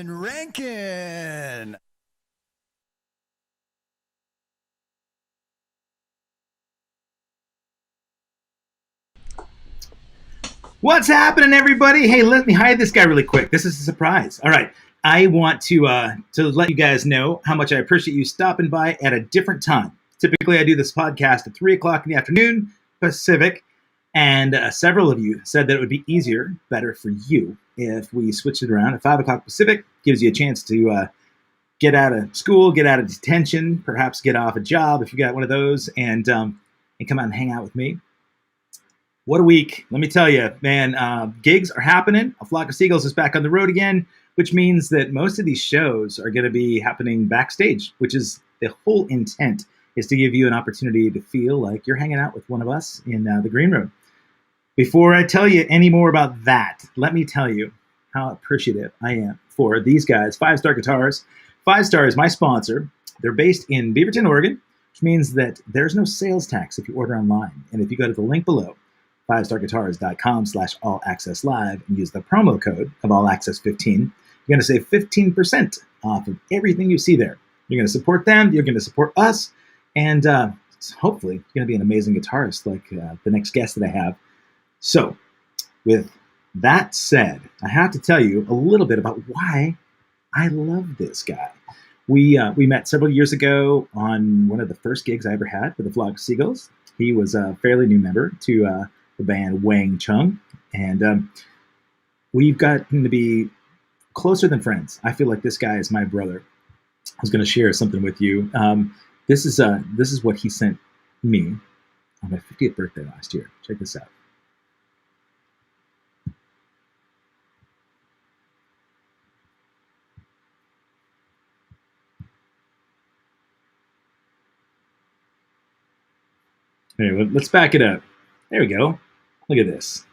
and Rankin. What's happening, everybody? Hey, let me hide this guy really quick. This is a surprise. All right. I want to let you guys know how much I appreciate you stopping by at a different time. Typically, I do this podcast at 3 o'clock in the afternoon, Pacific, and several of you said that it would be easier, better for you, if we switched it around at 5 o'clock Pacific. Gives you a chance to get out of school, get out of detention, perhaps get off a job if you got one of those, and come out and hang out with me. What a week. Let me tell you, man, gigs are happening. A Flock of Seagulls is back on the road again, which means that most of these shows are going to be happening backstage, which is the whole intent, is to give you an opportunity to feel like you're hanging out with one of us in the green room. Before I tell you any more about that, let me tell you how appreciative I am for these guys, 5-Star Guitars. 5-Star is my sponsor. They're based in Beaverton, Oregon, which means that there's no sales tax if you order online. And if you go to the link below, 5starguitars.com/allaccesslive and use the promo code of allaccess15, you're going to save 15% off of everything you see there. You're going to support them, you're going to support us, and hopefully you're going to be an amazing guitarist like the next guest that I have. So, with that said, I have to tell you a little bit about why I love this guy. We met several years ago on one of the first gigs I ever had for the Flock of Seagulls. He was a fairly new member to the band Wang Chung, and we've gotten to be closer than friends. I feel like this guy is my brother. I was going to share something with you. This is what he sent me on my 50th birthday last year. Check this out. Anyway, let's back it up. There we go. Look at this.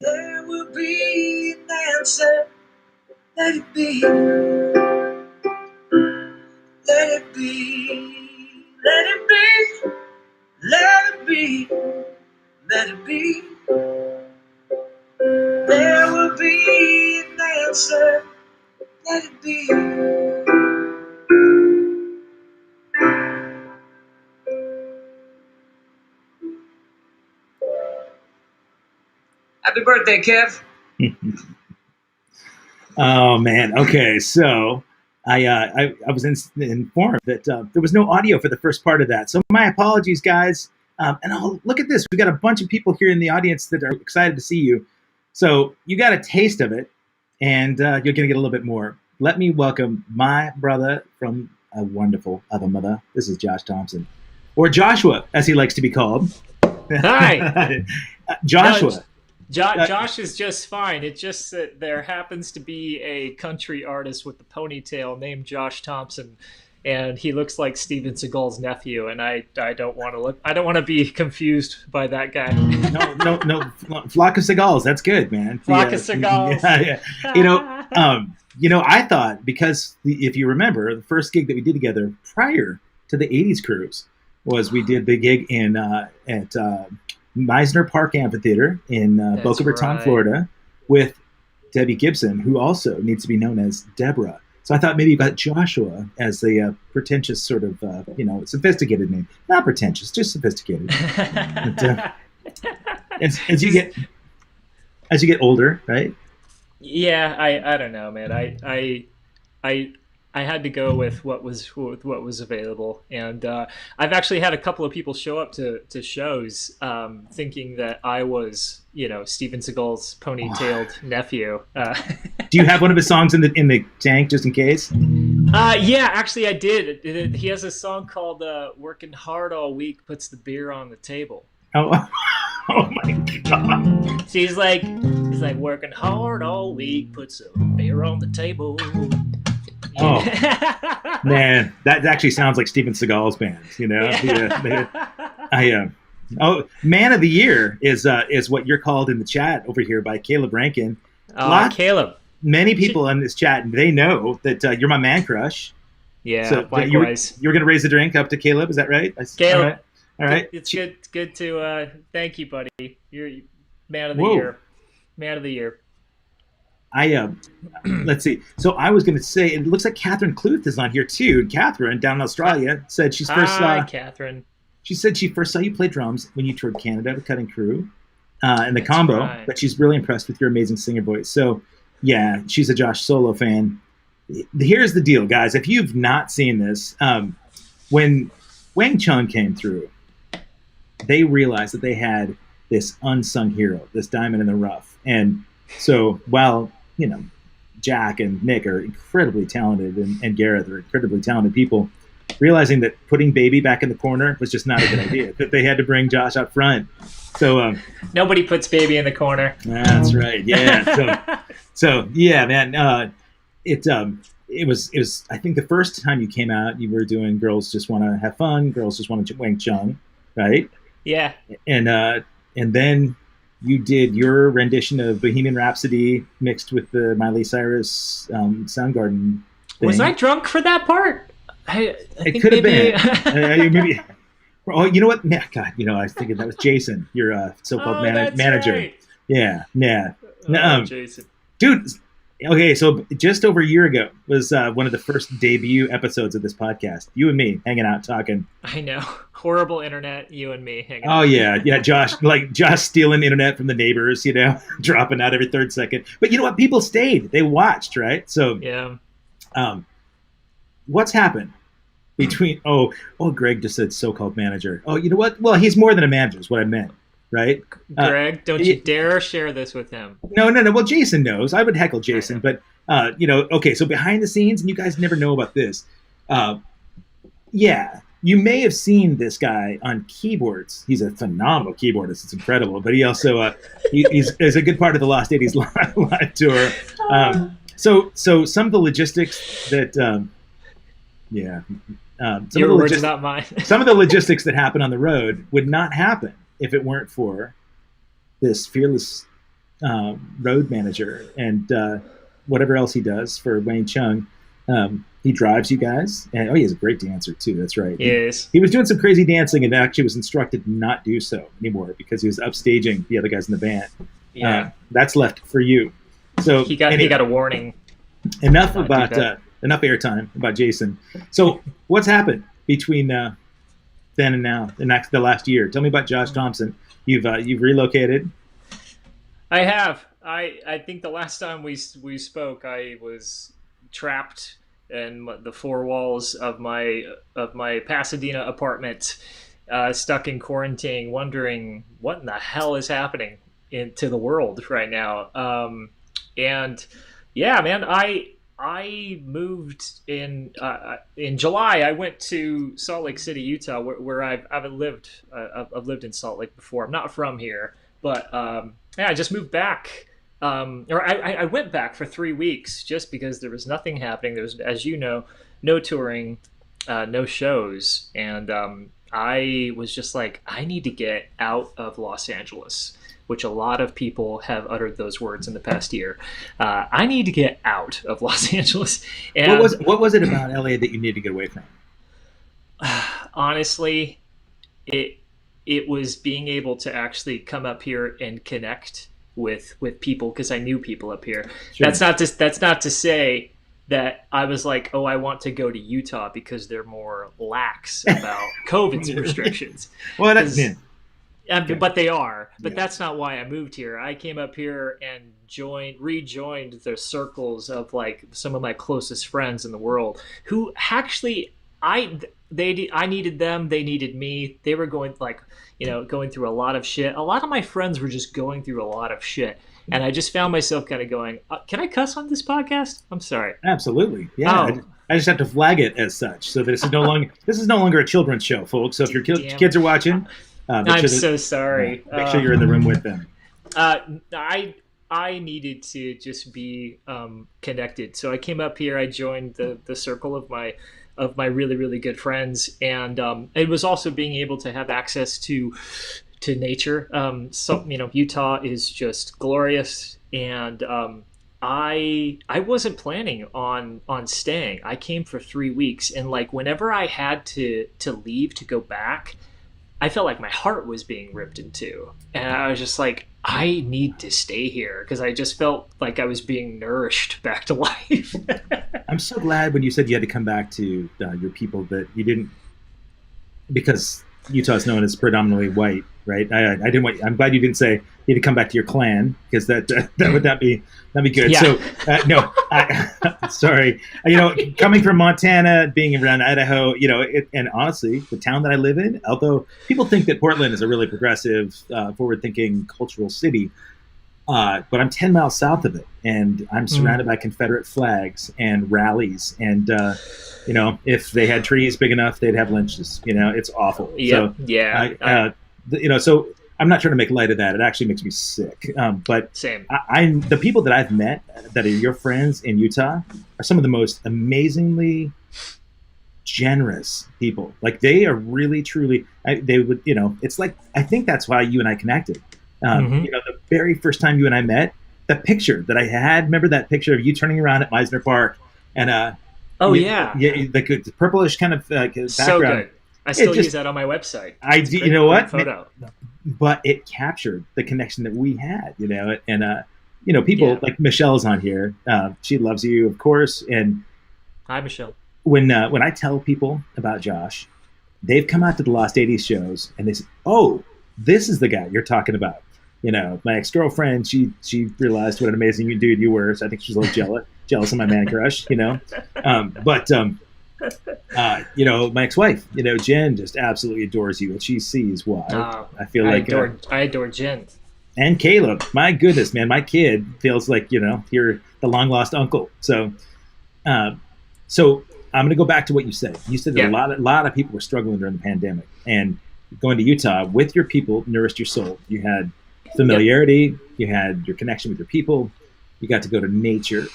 There will be an answer. Let it be. Let it be. Let it be. Let it be. Let it be. There will be an answer. Let it be. Happy birthday, Kev. Oh man. Okay, so I was informed that there was no audio for the first part of that. So my apologies, guys. And look at this. We got a bunch of people here in the audience that are excited to see you. So you got a taste of it, and you're going to get a little bit more. Let me welcome my brother from a wonderful other mother. This is Josh Thompson, or Joshua, as he likes to be called. Hi. Joshua. No, Josh is just fine. It's just that there happens to be a country artist with a ponytail named Josh Thompson, and he looks like Steven Seagal's nephew, and I don't want to look. I don't want to be confused by that guy. No. Flock of Seagulls. That's good, man. Flock of Seagulls. Yeah. I thought because if you remember, the first gig that we did together prior to the '80s cruise was we did the gig at Meisner Park Amphitheater in Boca Raton, Florida, with Debbie Gibson, who also needs to be known as Deborah. So I thought maybe you got Joshua as the pretentious sort of, sophisticated name. Not pretentious, just sophisticated. But, as you get older, right? Yeah, I don't know, man. I had to go with what was available, and I've actually had a couple of people show up to shows thinking that I was, Steven Seagal's ponytailed nephew. Do you have one of his songs in the tank just in case? Yeah, actually I did. He has a song called "Working Hard All Week Puts the Beer on the Table." Oh, oh my God! So he's like working hard all week puts a beer on the table. Oh man, that actually sounds like Steven Seagal's band. Man of the Year is what you're called in the chat over here by Caleb Rankin. Caleb. Many people in this chat, they know that you're my man crush. Yeah, so likewise. You're going to raise a drink up to Caleb, is that right? Caleb. All right. It's good to thank you, buddy. You're man of the year. Man of the year. Let's see. So I was going to say, it looks like Catherine Cluth is on here too. Catherine down in Australia said she's first saw. Catherine. She said she first saw you play drums when you toured Canada with Cutting Crew, and the combo. Right. But she's really impressed with your amazing singer voice. So yeah, she's a Josh Solo fan. Here's the deal, guys. If you've not seen this, when Wang Chung came through, they realized that they had this unsung hero, this diamond in the rough, and so while Jack and Nick are incredibly talented, and Gareth are incredibly talented people, realizing that putting Baby back in the corner was just not a good idea, that they had to bring Josh up front. So nobody puts Baby in the corner. That's right. Yeah. So yeah, man. It was. I think the first time you came out, you were doing "Girls Just Want to Have Fun," "Girls Just Want to Wang Chung," right? Yeah. And then you did your rendition of Bohemian Rhapsody mixed with the Miley Cyrus Soundgarden thing. Was I drunk for that part? It could have been. Maybe. Oh, you know what? God, I was thinking that was Jason, your so-called manager. Right. Yeah. Jason. Dude. Okay, so just over a year ago was one of the first debut episodes of this podcast. You and me hanging out talking. I know. Horrible internet, you and me hanging out. Oh, yeah. Josh stealing internet from the neighbors, dropping out every third second. But you know what? People stayed. They watched, right? So, yeah. What's happened between, Greg just said so-called manager. Oh, you know what? Well, he's more than a manager is what I meant. Right, Greg, don't you dare share this with him. No. Well, Jason knows. I would heckle Jason, but okay. So behind the scenes, and you guys never know about this. Yeah, you may have seen this guy on keyboards. He's a phenomenal keyboardist. It's incredible. But he also he's a good part of the Lost 80s live tour. So some of the logistics that your words, not mine. Some of the logistics that happen on the road would not happen if it weren't for this fearless road manager and whatever else he does for Wang Chung. He drives you guys, and he is a great dancer too. That's right. Yes. He was doing some crazy dancing and actually was instructed to not do so anymore because he was upstaging the other guys in the band. Yeah. That's left for you. So he got a warning. Enough airtime about Jason. So what's happened between then and now, the last year? Tell me about Josh Thompson. You've relocated. I have. I think the last time we spoke, I was trapped in the four walls of my Pasadena apartment, stuck in quarantine, wondering what in the hell is happening to the world right now. And yeah, man, I moved in July. I went to Salt Lake City, Utah, where I've lived. I've lived in Salt Lake before. I'm not from here, but I just moved back. I went back for 3 weeks just because there was nothing happening. There was, as you know, no touring, no shows, and I was just like, I need to get out of Los Angeles, which a lot of people have uttered those words in the past year. I need to get out of Los Angeles. And What was it about LA that you needed to get away from? honestly, it was being able to actually come up here and connect with people, because I knew people up here. Sure. That's not to say that I was like, oh, I want to go to Utah because they're more lax about COVID restrictions. Well, that's But they are. But Yeah. that's not why I moved here. I came up here and rejoined the circles of like some of my closest friends in the world, who actually I needed them. They needed me. They were going through a lot of shit. A lot of my friends were just going through a lot of shit. And I just found myself kind of going, can I cuss on this podcast? I'm sorry. Absolutely. Yeah. Oh. I just have to flag it as such. So this is no longer a children's show, folks. So if your kids are watching, I'm so sorry. Make sure you're in the room with them. I needed to just be connected. So I came up here. I joined the circle of my really, really good friends, and it was also being able to have access to nature. Utah is just glorious, and I wasn't planning on staying. I came for 3 weeks, and like whenever I had to leave to go back, I felt like my heart was being ripped in two, and I was just like, I need to stay here, because I just felt like I was being nourished back to life. I'm so glad when you said you had to come back to your people that you didn't, because Utah is known as predominantly white, right? I'm glad you didn't say you had to come back to your clan, because that would not be good. Yeah. So sorry. Coming from Montana, being around Idaho, and honestly, the town that I live in, although people think that Portland is a really progressive, forward-thinking cultural city, but I'm 10 miles south of it, and I'm surrounded by Confederate flags and rallies, and if they had trees big enough, they'd have lynches. It's awful. Yeah. So, Yeah. so I'm not trying to make light of that. It actually makes me sick. But Same. The people that I've met that are your friends in Utah are some of the most amazingly generous people. Like, they are really, truly, they would, it's like, I think that's why you and I connected. The very first time you and I met, the picture that I had, remember that picture of you turning around at Meisner Park and, the purplish kind of background. So good. I still use that on my website. You know what? Photo. But it captured the connection that we had, and people like Michelle's on here. She loves you, of course. And hi, Michelle. When I tell people about Josh, they've come out to the Lost 80s shows and they say, "Oh, this is the guy you're talking about." My ex-girlfriend, she realized what an amazing dude you were. So I think she's a little jealous of my man crush, my ex-wife, Jen, just absolutely adores you, and she sees why. I feel like I adore Jen and Caleb. My goodness, man, my kid feels like you're the long lost uncle. So I'm going to go back to what you said. You said that a lot of people were struggling during the pandemic, and going to Utah with your people nourished your soul. You had familiarity, you had your connection with your people, you got to go to nature,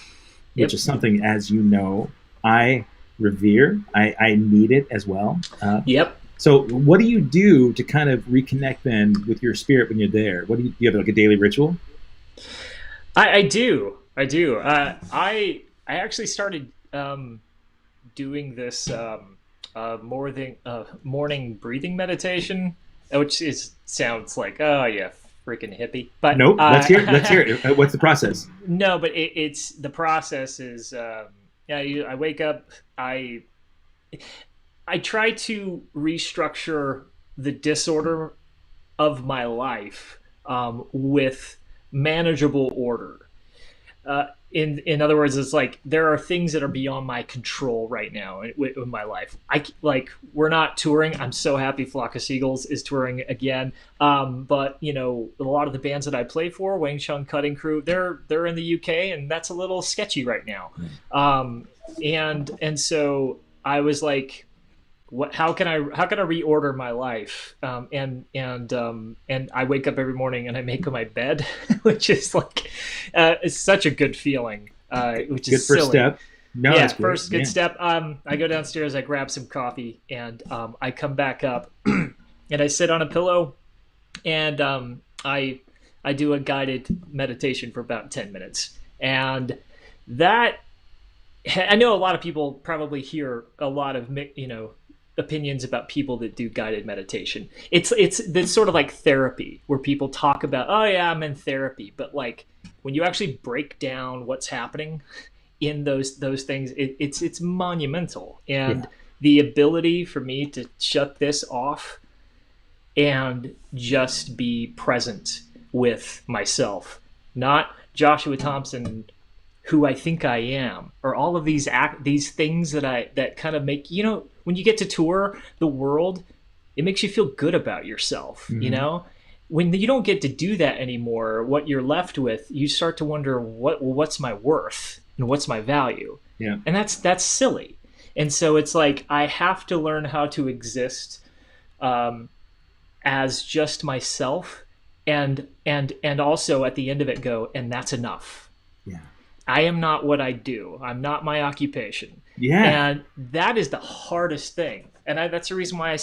which is something, as you know, I revere. I need it as well. So what do you do to kind of reconnect then with your spirit when you're there? Do you have like a daily ritual? I do. I actually started doing this morning breathing meditation, which sounds like, oh yeah, freaking hippie. But no, let's hear it. What's the process? No, but it's the process is I wake up, I try to restructure the disorder of my life with manageable order. In other words, it's like there are things that are beyond my control right now in my life. We're not touring. I'm so happy Flock of Seagulls is touring again. But a lot of the bands that I play for, Wang Chung Cutting Crew, they're in the UK, and that's a little sketchy right now. And so I was like, how can I reorder my life? And I wake up every morning and I make my bed, which is like, it's such a good feeling, which is good first silly. step. No, Yeah, that's great. first good step. I go downstairs, I grab some coffee, and I come back up, and I sit on a pillow, and I do a guided meditation for about 10 minutes, and that I know a lot of people probably hear a lot of opinions about people that do guided meditation. It's sort of like therapy where people talk about, oh yeah, I'm in therapy, but like when you actually break down what's happening in those things, it's monumental. And the ability for me to shut this off and just be present with myself, not Joshua Thompson, who I think I am, or all of these things that kind of make, when you get to tour the world, it makes you feel good about yourself. Mm-hmm. When you don't get to do that anymore, what you're left with, you start to wonder what's my worth and what's my value. Yeah. And that's silly. And so it's like I have to learn how to exist as just myself, and also at the end of it go, and that's enough. Yeah. I am not what I do. I'm not my occupation. Yeah. And that is the hardest thing. And that's the reason why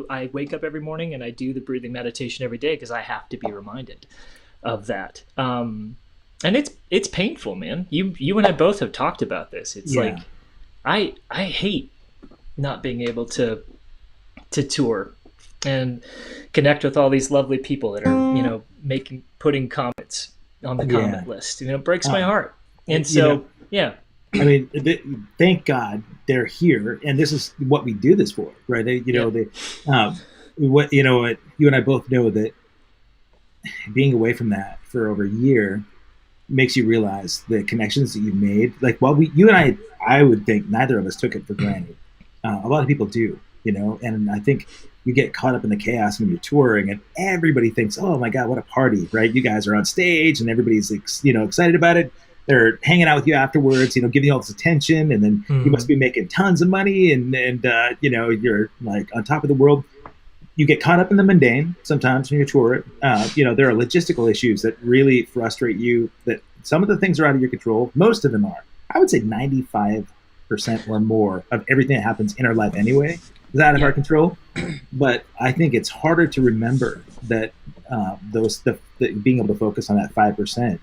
I wake up every morning and I do the breathing meditation every day, because I have to be reminded of that. And it's painful, man. You and I both have talked about this. It's like, I hate not being able to tour and connect with all these lovely people that are, putting comments on the comment list. It breaks my heart. And so, I mean, thank God they're here, and this is what we do this for, right? You and I both know that being away from that for over a year makes you realize the connections that you've made. Like, you and I would think neither of us took it for granted. A lot of people do, and I think you get caught up in the chaos when you're touring, and everybody thinks, oh my God, what a party, right? You guys are on stage and everybody's, excited about it. They're hanging out with you afterwards, giving you all this attention, and then you must be making tons of money, and you're like on top of the world. You get caught up in the mundane sometimes when you tour. There are logistical issues that really frustrate you, that some of the things are out of your control. Most of them are. I would say 95% or more of everything that happens in our life anyway is out of our control. But I think it's harder to remember that being able to focus on that 5%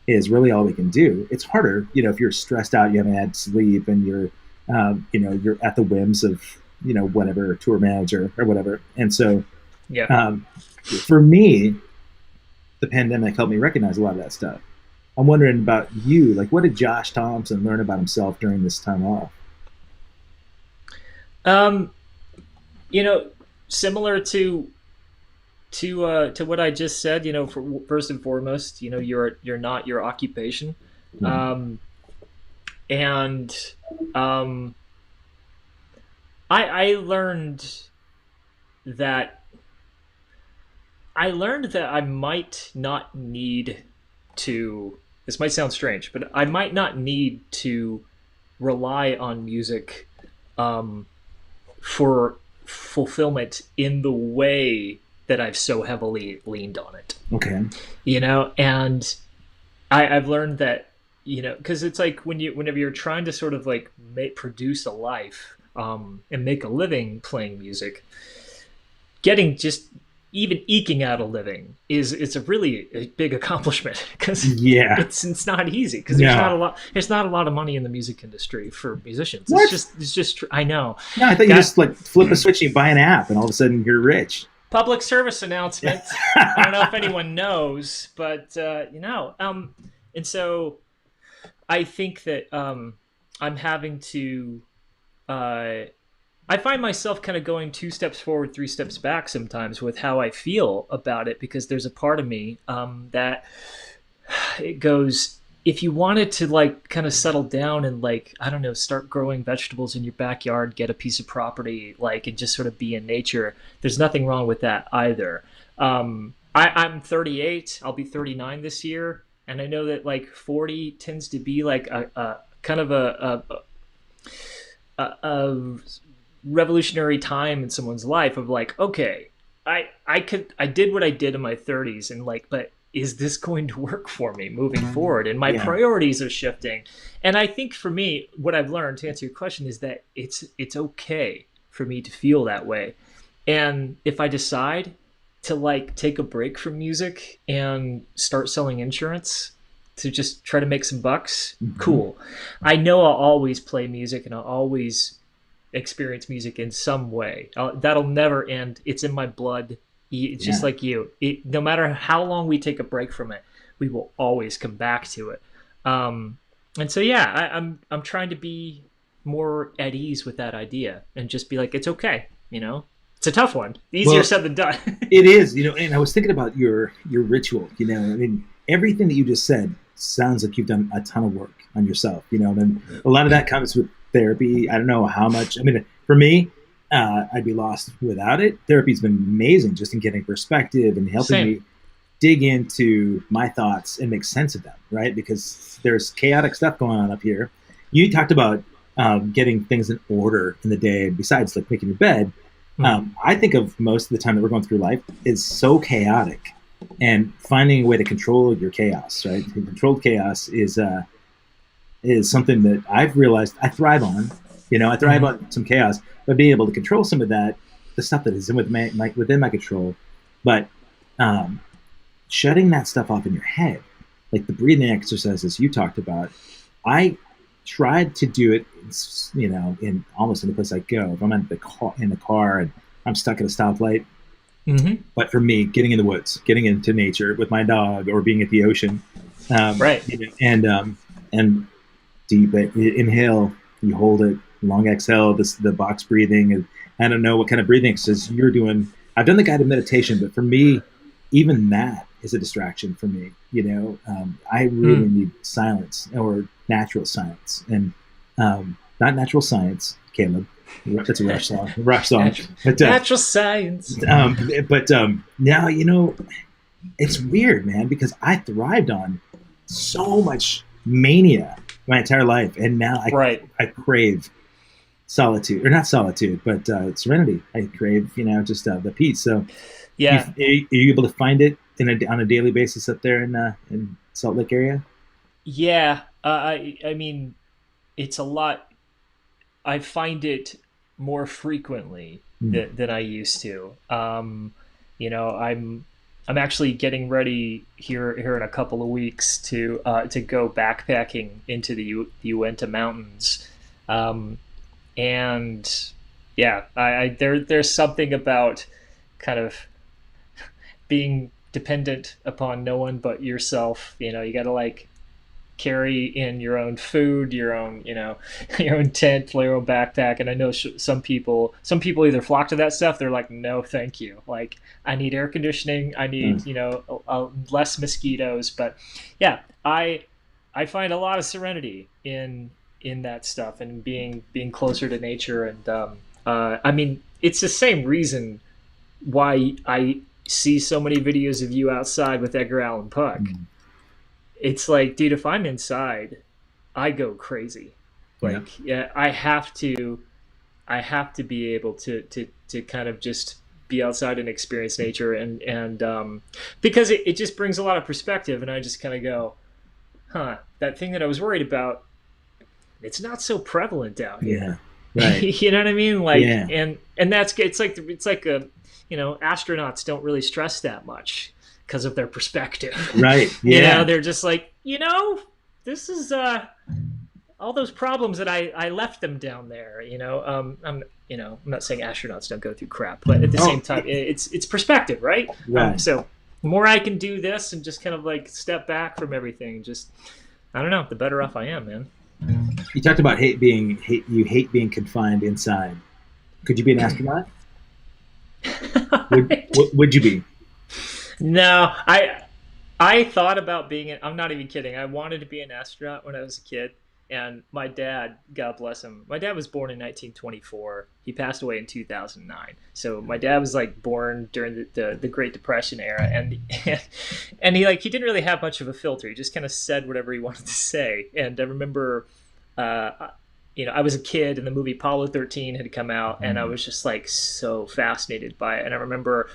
is really all we can do. It's harder, if you're stressed out, you haven't had sleep, and you're at the whims of, whatever tour manager or whatever. And so, for me, the pandemic helped me recognize a lot of that stuff. I'm wondering about you, like, what did Josh Thompson learn about himself during this time off? Similar to what I just said, first and foremost, you're not your occupation. I learned that I might not need to, this might sound strange, but I might not need to rely on music for fulfillment in the way that I've so heavily leaned on it. Okay. And I've learned that, because it's like whenever you're trying to sort of like produce a life and make a living playing music, getting just even eking out a living it's a really big accomplishment, because it's not easy, because there's not a lot of money in the music industry for musicians. What? It's just I know. No, I thought you just like flip a switch and you buy an app and all of a sudden you're rich. Public service announcement. I don't know if anyone knows, but and so I think that I'm having to. I find myself kind of going 2 steps forward, 3 steps back sometimes with how I feel about it, because there's a part of me that it goes, if you wanted to like kind of settle down and like, I don't know, start growing vegetables in your backyard, get a piece of property, like, and just sort of be in nature, there's nothing wrong with that either. I'm 38. I'll be 39 this year. And I know that like 40 tends to be like a kind of a revolutionary time in someone's life of like, okay, I did what I did in my 30s, and like, but is this going to work for me moving forward? And my priorities are shifting. And I think for me, what I've learned, to answer your question, is that it's okay for me to feel that way. And if I decide to like take a break from music and start selling insurance to just try to make some bucks, cool. I know I'll always play music and I'll always experience music in some way. That'll never end. It's in my blood. It's just like you. No matter how long we take a break from it, we will always come back to it. And so, I'm trying to be more at ease with that idea and just be like, it's okay. You know, it's a tough one. Easier said than done. It is, you know. And I was thinking about your ritual. You know, I mean, everything that you just said sounds like you've done a ton of work on yourself. You know, and a lot of that comes with therapy. I don't know how much. I mean, for me, I'd be lost without it. Therapy's been amazing just in getting perspective and helping me dig into my thoughts and make sense of them, right? Because there's chaotic stuff going on up here. You talked about getting things in order in the day, besides like making your bed. I think of most of the time that we're going through life is so chaotic, and finding a way to control your chaos, right? Controlled chaos is something that I've realized I thrive on. You know, I thrive on some chaos, but being able to control some of that, the stuff that is within my control, but shutting that stuff off in your head, like the breathing exercises you talked about, I tried to do it, you know, in almost any place I go. If I'm in the car and I'm stuck at a stoplight, but for me, getting in the woods, getting into nature with my dog, or being at the ocean, right, you know, and deep inhale, you hold it, long exhale, the box breathing, and I don't know what kind of breathing exercises you're doing. I've done the guided meditation, but for me, even that is a distraction for me. You know, I really need silence, or natural silence, and not natural science, Caleb. That's a Rush song. Natural science. But now, you know, it's weird, man, because I thrived on so much mania my entire life, and now I crave solitude, or not solitude, but serenity. I crave, you know, just the peace. So, are you able to find it on a daily basis up there in Salt Lake area? Yeah, I mean, it's a lot. I find it more frequently than I used to. You know, I'm actually getting ready here in a couple of weeks to go backpacking into the Uinta Mountains, and there's something about kind of being dependent upon no one but yourself. You know, you got to like carry in your own food, your own, you know, your own tent, your own backpack. And I know some people either flock to that stuff. They're like, no, thank you. Like, I need air conditioning. I need, you know, less mosquitoes. But yeah, I find a lot of serenity in that stuff, and being closer to nature. And I mean, it's the same reason why I see so many videos of you outside with Edgar Allan Poe. It's like, dude, if I'm inside, I go crazy. Like, I have to be able to kind of just be outside and experience nature, and because it just brings a lot of perspective, and I just kind of go, that thing that I was worried about, it's not so prevalent out here. Yeah, right. You know what I mean? Like, and that's, it's like a, you know, astronauts don't really stress that much because of their perspective. Right. Yeah. You know, they're just like, you know, this is all those problems that I left them down there, you know. I'm not saying astronauts don't go through crap, but at the same time, it's perspective, right? Right. So the more I can do this and just kind of like step back from everything, just, I don't know, the better off I am, man. You talked about you hate being confined inside. Could you be an astronaut? Would you be? No, I thought about being I'm not even kidding. I wanted to be an astronaut when I was a kid, and my dad, God bless him, my dad was born in 1924. He passed away in 2009. So my dad was like born during the Great Depression era, and he didn't really have much of a filter. He just kind of said whatever he wanted to say. And I remember, you know, I was a kid and the movie Apollo 13 had come out, and I was just like so fascinated by it. And I remember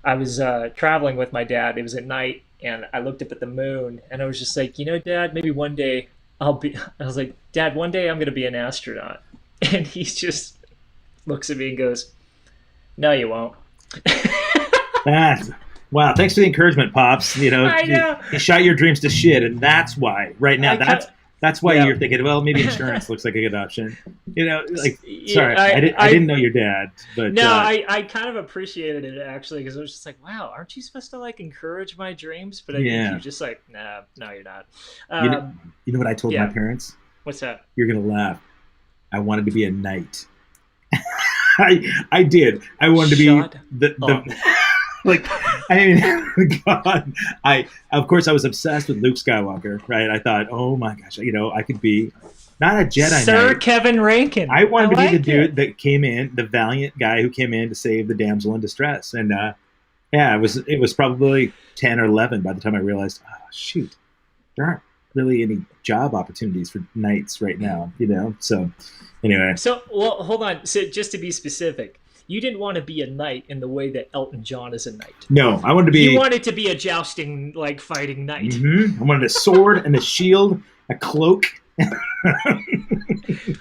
I was traveling with my dad. It was at night, and I looked up at the moon, and I was just like, Dad, maybe one day I'll be. I was like, Dad, one day I'm going to be an astronaut, and he just looks at me and goes, "No, you won't." Wow, thanks for the encouragement, Pops. I know. You shot your dreams to shit, and that's why right now that's why you're thinking, well, maybe insurance looks like a good option. Sorry, I didn't know your dad, but no, I kind of appreciated it actually, because I was just like, wow, aren't you supposed to like encourage my dreams? But I think you're just like, nah, no, you're not. You know what I told my parents? What's that? You're gonna laugh. I wanted to be a knight. I did. I wanted to be the like, I mean, God, of course I was obsessed with Luke Skywalker, right? I thought, oh my gosh, I could be not a Jedi Sir Knight. Kevin Rankin. I wanted to be the dude that came in, the valiant guy who came in to save the damsel in distress. And it was probably 10 or 11 by the time I realized, oh shoot, there aren't really any job opportunities for knights right now, So anyway. So, well, hold on. So just to be specific, you didn't want to be a knight in the way that Elton John is a knight. No, I wanted to be. You wanted to be a jousting, like, fighting knight. Mm-hmm. I wanted a sword and a shield, a cloak.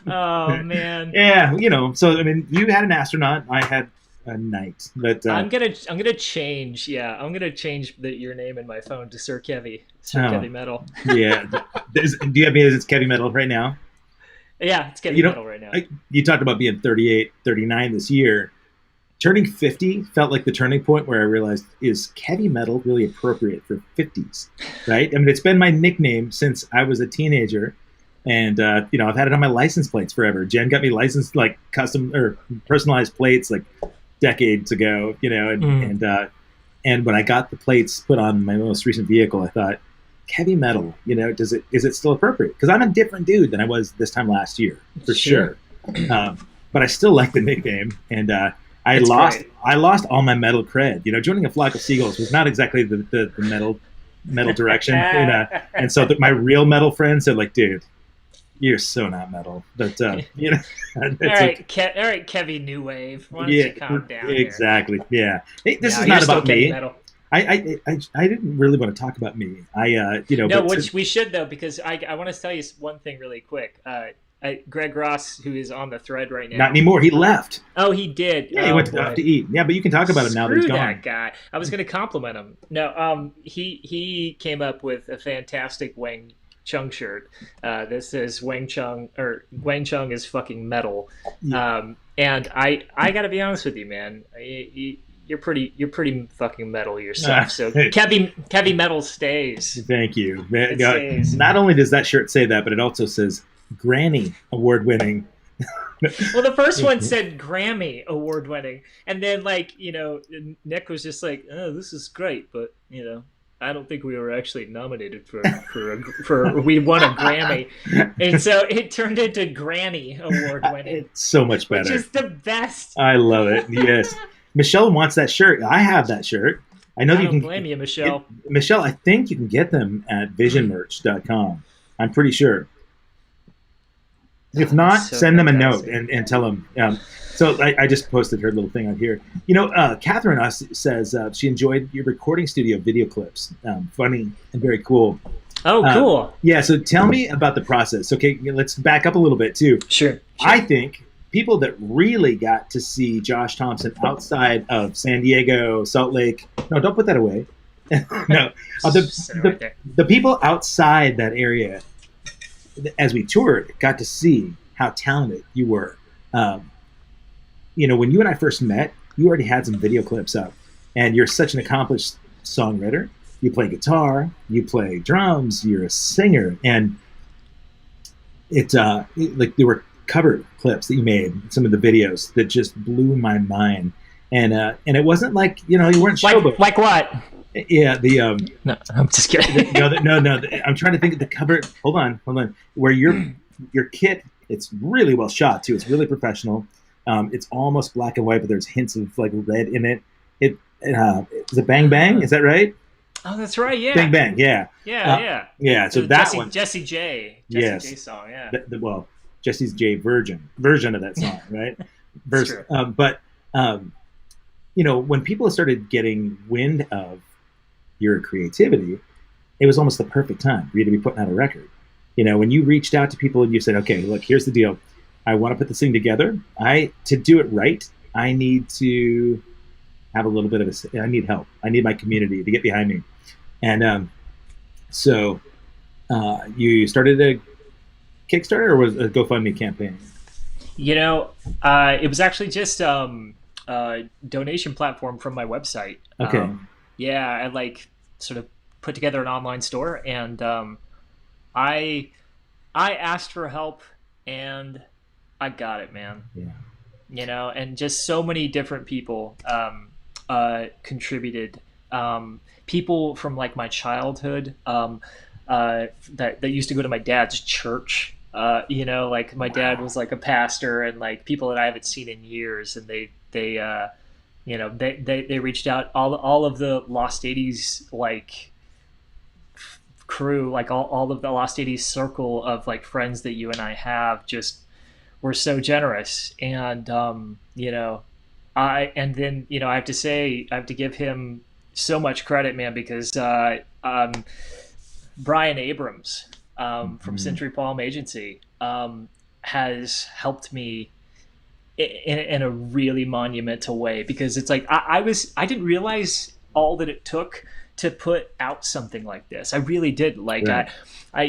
Oh man. Yeah, So I mean, you had an astronaut. I had a knight. But I'm gonna change. Yeah, I'm gonna change your name in my phone to Sir Kevy. Kevy Metal. Yeah. Do you have me as it's Kevy Metal right now? Yeah, it's Kevy Metal right now. You talked about being 38, 39 this year. Turning 50 felt like the turning point where I realized, is Kevy Metal really appropriate for 50s, right? I mean, it's been my nickname since I was a teenager, and I've had it on my license plates forever. Jen got me licensed, like, custom or personalized plates like decades ago, and when I got the plates put on my most recent vehicle, I thought, Kevy Metal, is it still appropriate? Because I'm a different dude than I was this time last year, for sure. But I still like the nickname, and I lost all my metal cred. Joining a flock of seagulls was not exactly the metal direction, and so my real metal friends said, like, dude, you're so not metal. But all right, Kevy New Wave. Why don't you calm down? Exactly. Yeah. Hey, this is not about me. Metal. I didn't really want to talk about me. Which we should though, because I want to tell you one thing really quick. Greg Ross, who is on the thread right now. Not anymore. He left. Oh, he did. Yeah, he went off to eat. Yeah, but you can talk about him now that he's gone. That guy. I was going to compliment him. No, he came up with a fantastic Wang Chung shirt. This is Wang Chung, or Wang Chung is fucking metal. Yeah. And I got to be honest with you, man. You're pretty fucking metal yourself. So Kevy Metal stays. Thank you. It stays. Not only does that shirt say that, but it also says Granny award winning. Well, the first one said Grammy award winning, and then Nick was just like, "Oh, this is great, but I don't think we were actually nominated for we won a Grammy," and so it turned into Granny award winning. It's so much better. Which is the best. I love it. Yes. Michelle wants that shirt. I have that shirt. I know you can blame you, Michelle. Michelle, I think you can get them at visionmerch.com. I'm pretty sure. If not, send them a note and tell them. So I just posted her little thing on here. Catherine says she enjoyed your recording studio video clips. Funny and very cool. Oh, cool. Yeah, so tell me about the process. Okay, let's back up a little bit, too. Sure. I think people that really got to see Josh Thompson outside of San Diego, Salt Lake. No, don't put that away. No, the people outside that area, as we toured, got to see how talented you were. When you and I first met, you already had some video clips up, and you're such an accomplished songwriter. You play guitar, you play drums, you're a singer, and there were cover clips that you made, some of the videos that just blew my mind, and it wasn't like you weren't showboat. Like what? Yeah, no, I'm just kidding. No. I'm trying to think of the cover. Hold on. Where your kit, it's really well shot too. It's really professional. It's almost black and white, but there's hints of like red in it. Is it Bang Bang? Is that right? Oh, that's right. Yeah. Bang Bang. Yeah. Yeah. So that one. Jessie J. Yes. J song. Yeah. Jesse's J version of that song, right? But when people started getting wind of your creativity, it was almost the perfect time for you to be putting out a record. When you reached out to people and you said, okay, look, here's the deal. I want to put this thing together. To do it right, I need to have a little bit of I need help. I need my community to get behind me. And so you started a Kickstarter, or was it a GoFundMe campaign? It was actually just a donation platform from my website. Okay. I sort of put together an online store, and I asked for help, and I got it, man. Yeah. And just so many different people contributed. People from like my childhood that used to go to my dad's church. Like my dad was like a pastor, and like people that I haven't seen in years, and they reached out. All of the Lost 80s like crew, like all of the Lost 80s circle of like friends that you and I have, just were so generous. And I have to say, I have to give him so much credit, man, because Brian Abrams from Century Palm Agency has helped me in a really monumental way, because it's like I didn't realize all that it took to put out something like this. I really did. Like, right.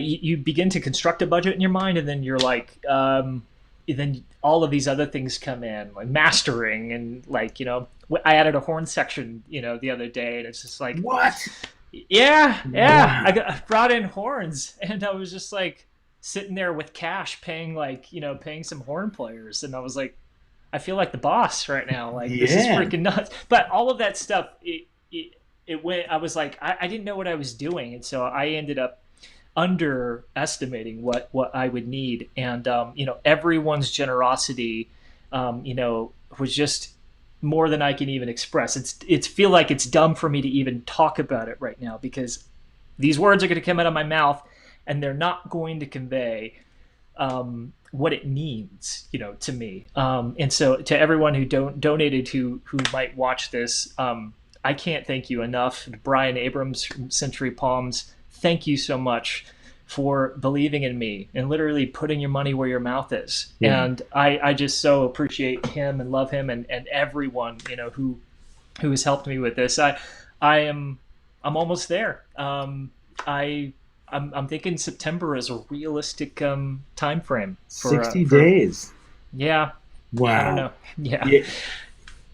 You begin to construct a budget in your mind, and then you're like, then all of these other things come in, like mastering, and like, I added a horn section, the other day, and it's just like, what? Yeah. Wow. I brought in horns, and I was just like sitting there with cash paying some horn players, and I was like, I feel like the boss right now. Like, This is freaking nuts. But all of that stuff, it went. I was like, I didn't know what I was doing, and so I ended up underestimating what I would need. And everyone's generosity, was just more than I can even express. It's feel like it's dumb for me to even talk about it right now, because these words are going to come out of my mouth, and they're not going to convey what it means, to me. And so to everyone who donated, who might watch this, I can't thank you enough. Brian Abrams from Century Palms, thank you so much for believing in me and literally putting your money where your mouth is. Yeah. And I just so appreciate him and love him, and everyone, who has helped me with this. I'm almost there. I'm thinking September is a realistic time frame for 60 days. Yeah. Wow. I don't know.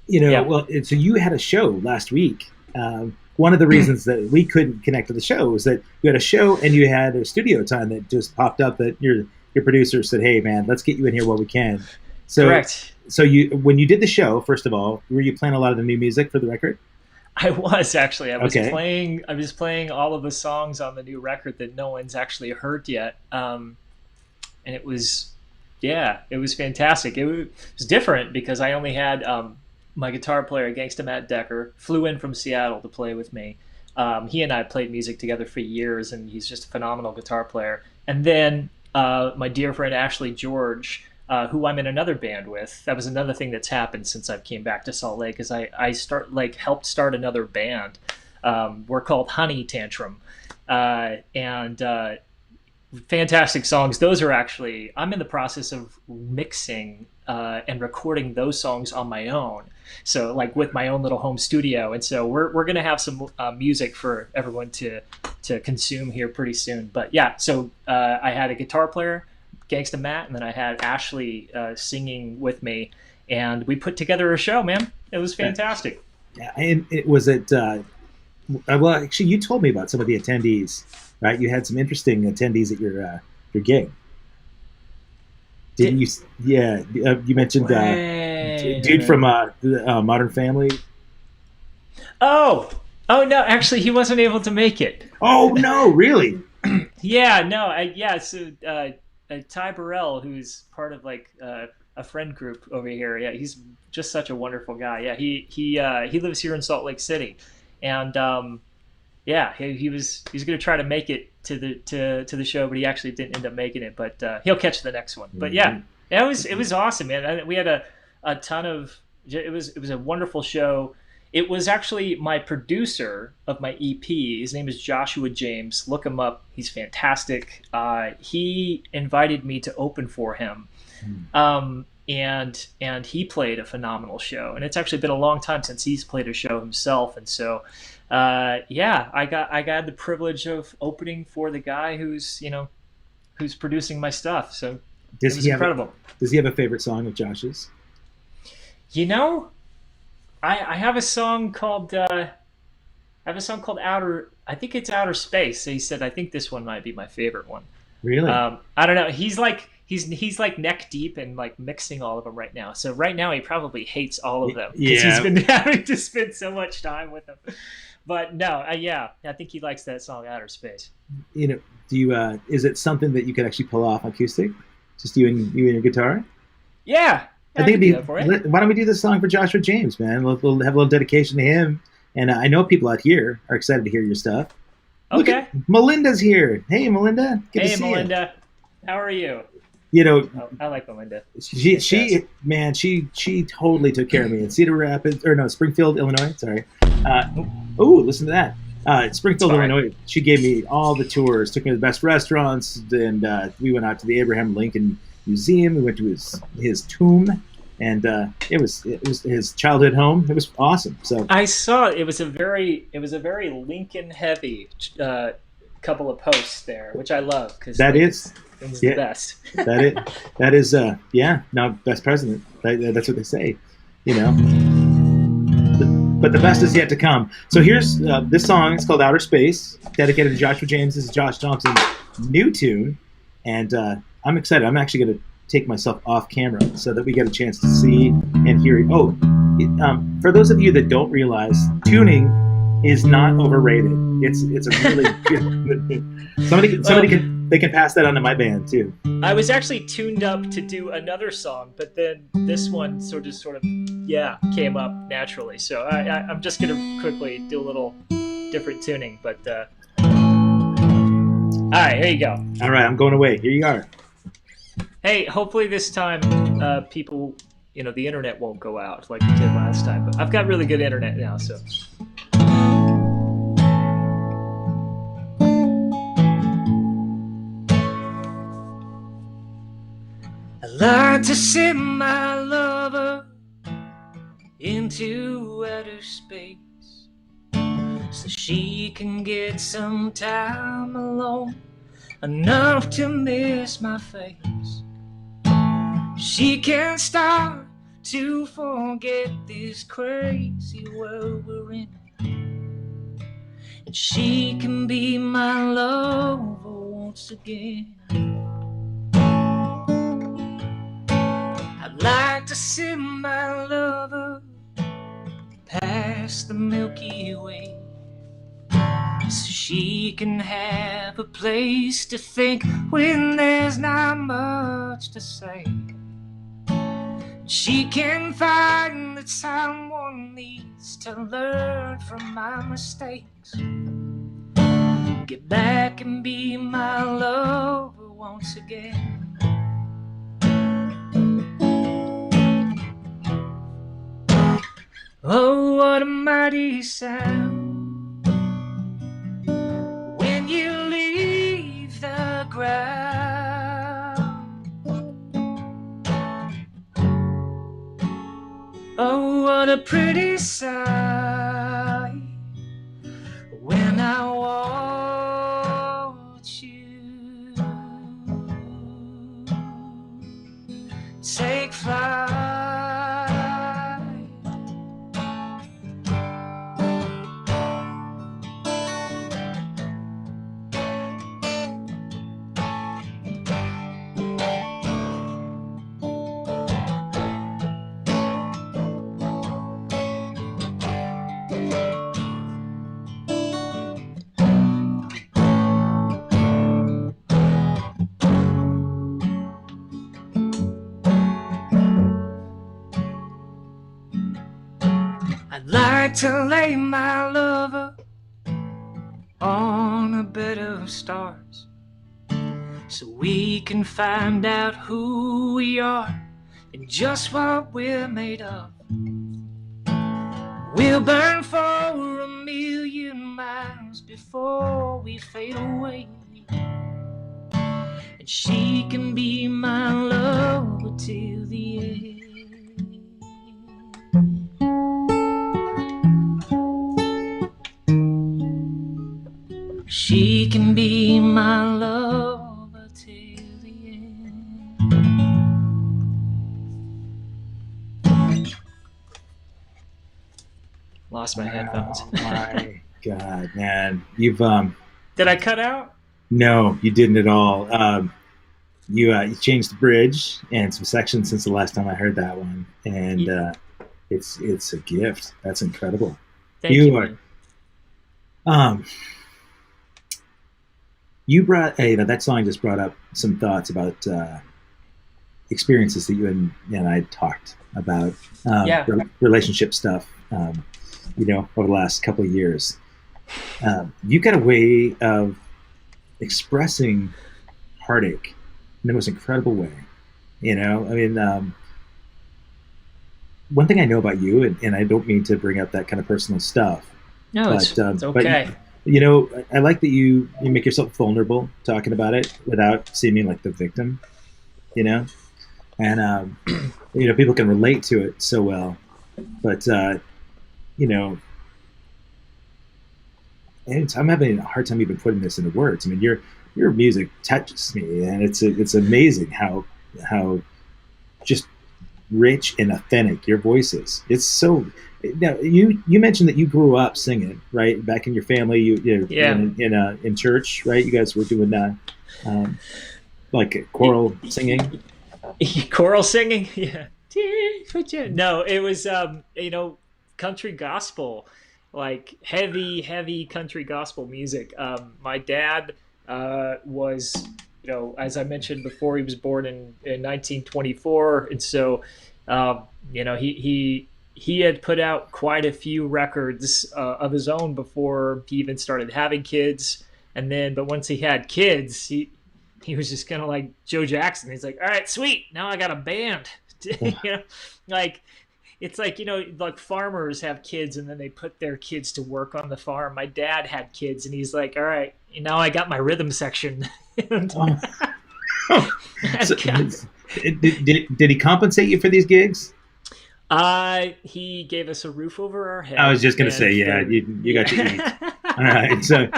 Yeah. Well, so you had a show last week. One of the reasons that we couldn't connect to the show was that you had a show and you had a studio time that just popped up, that your producer said, "Hey, man, let's get you in here while we can." So, correct. So when you did the show, first of all, were you playing a lot of the new music for the record? I was actually. I was playing all of the songs on the new record that no one's actually heard yet, and it was fantastic. It was different because I only had my guitar player, Gangsta Matt Decker, flew in from Seattle to play with me. He and I played music together for years, and he's just a phenomenal guitar player. And then my dear friend Ashley George, who I'm in another band with. That was another thing that's happened since I came back to Salt Lake, is I helped start another band. We're called Honey Tantrum, and fantastic songs. Those are actually, I'm in the process of mixing and recording those songs on my own. So like with my own little home studio. And so we're going to have some music for everyone to consume here pretty soon. But yeah, so I had a guitar player, Gangsta Matt, and then I had Ashley singing with me, and we put together a show, man. It was fantastic. Yeah, and it was well, actually, you told me about some of the attendees, right? You had some interesting attendees at your gig. Didn't you? Yeah, you mentioned dude from Modern Family. Oh no! Actually, he wasn't able to make it. Oh no! Really? Yeah, no. So Ty Burrell, who's part of like a friend group over here. Yeah, he's just such a wonderful guy. Yeah, he lives here in Salt Lake City, and he was going to try to make it to the show, but he actually didn't end up making it. But he'll catch the next one. But yeah, it was awesome, man. We had a ton of. It was a wonderful show. It was actually my producer of my EP. His name is Joshua James. Look him up. He's fantastic. He invited me to open for him. And he played a phenomenal show. And it's actually been a long time since he's played a show himself. And so, I got the privilege of opening for the guy who's producing my stuff. So it was incredible. Does he have a favorite song of Josh's? I have a song called Outer. I think it's Outer Space. So he said, I think this one might be my favorite one. Really? I don't know. He's like neck deep in like mixing all of them right now. So right now he probably hates all of them because he's been having to spend so much time with them. But no, I think he likes that song Outer Space. Do you? Is it something that you could actually pull off acoustic? Just you and your guitar? Yeah. I think why don't we do this song for Joshua James, man? We'll have a little dedication to him. And I know people out here are excited to hear your stuff. Okay. Melinda's here. Hey, Melinda. Good to see Melinda. How are you? I like Melinda. She totally took care of me in Springfield, Illinois. Sorry. Listen to that. Springfield, Illinois. She gave me all the tours, took me to the best restaurants, and we went out to the Abraham Lincoln Museum. We went to his tomb, and it was his childhood home. It was awesome. So I saw it was a very Lincoln heavy couple of posts there, which I love because it's the best. that is not best president. That's what they say, But the best is yet to come. So here's this song. It's called Outer Space, dedicated to Joshua James. This is Josh Thompson's new tune, and I'm excited. I'm actually going to take myself off camera so that we get a chance to see and hear it. For those of you that don't realize, tuning is not overrated. It's a really good. Somebody can pass that on to my band too. I was actually tuned up to do another song, but then this one sort of came up naturally. So I'm just gonna quickly do a little different tuning. But all right, here you go. All right, I'm going away. Here you are. Hey, hopefully this time people, the internet won't go out like it did last time. But I've got really good internet now, so. I like to send my lover into outer space so she can get some time alone, enough to miss my face. She can start to forget this crazy world we're in, and she can be my lover once again. I'd like to send my lover past the Milky Way so she can have a place to think when there's not much to say. She can find that someone needs to learn from my mistakes, get back and be my lover once again. Oh, what a mighty sound when you leave the ground. Oh, what a pretty sight when I watch you take flight. I'd like to lay my lover on a bed of stars so we can find out who we are and just what we're made of. We'll burn for 1,000,000 miles before we fade away. And she can be my lover till the end. She can be my lover till the end. Lost my headphones. Oh my God, man. You've Did I cut out? no, you didn't at all. You changed the bridge and some sections since the last time I heard that one, and it's a gift. That's incredible. Thank you. Man. You brought that song just brought up some thoughts about experiences that you and I talked about, relationship stuff. Over the last couple of years, you got a way of expressing heartache in the most incredible way. One thing I know about you, and I don't mean to bring up that kind of personal stuff. No, it's okay. But, I like that you make yourself vulnerable talking about it without seeming like the victim, and people can relate to it so well, but I'm having a hard time even putting this into words. I mean, your music touches me, and it's amazing how just rich and authentic your voice is. It's so. Now, you mentioned that you grew up singing, right? Back in your family, in church, right? You guys were doing like choral singing. Choral singing, yeah. No, it was country gospel, like heavy country gospel music. My dad was, as I mentioned before, he was born in 1924, and so he had put out quite a few records of his own before he even started having kids. But once he had kids, he was just kind of like Joe Jackson. He's like, all right, sweet. Now I got a band. It's like farmers have kids and then they put their kids to work on the farm. My dad had kids and he's like, all right, now I got my rhythm section. So, did he compensate you for these gigs? He gave us a roof over our head. I was just going to say, you got to eat. All right. So,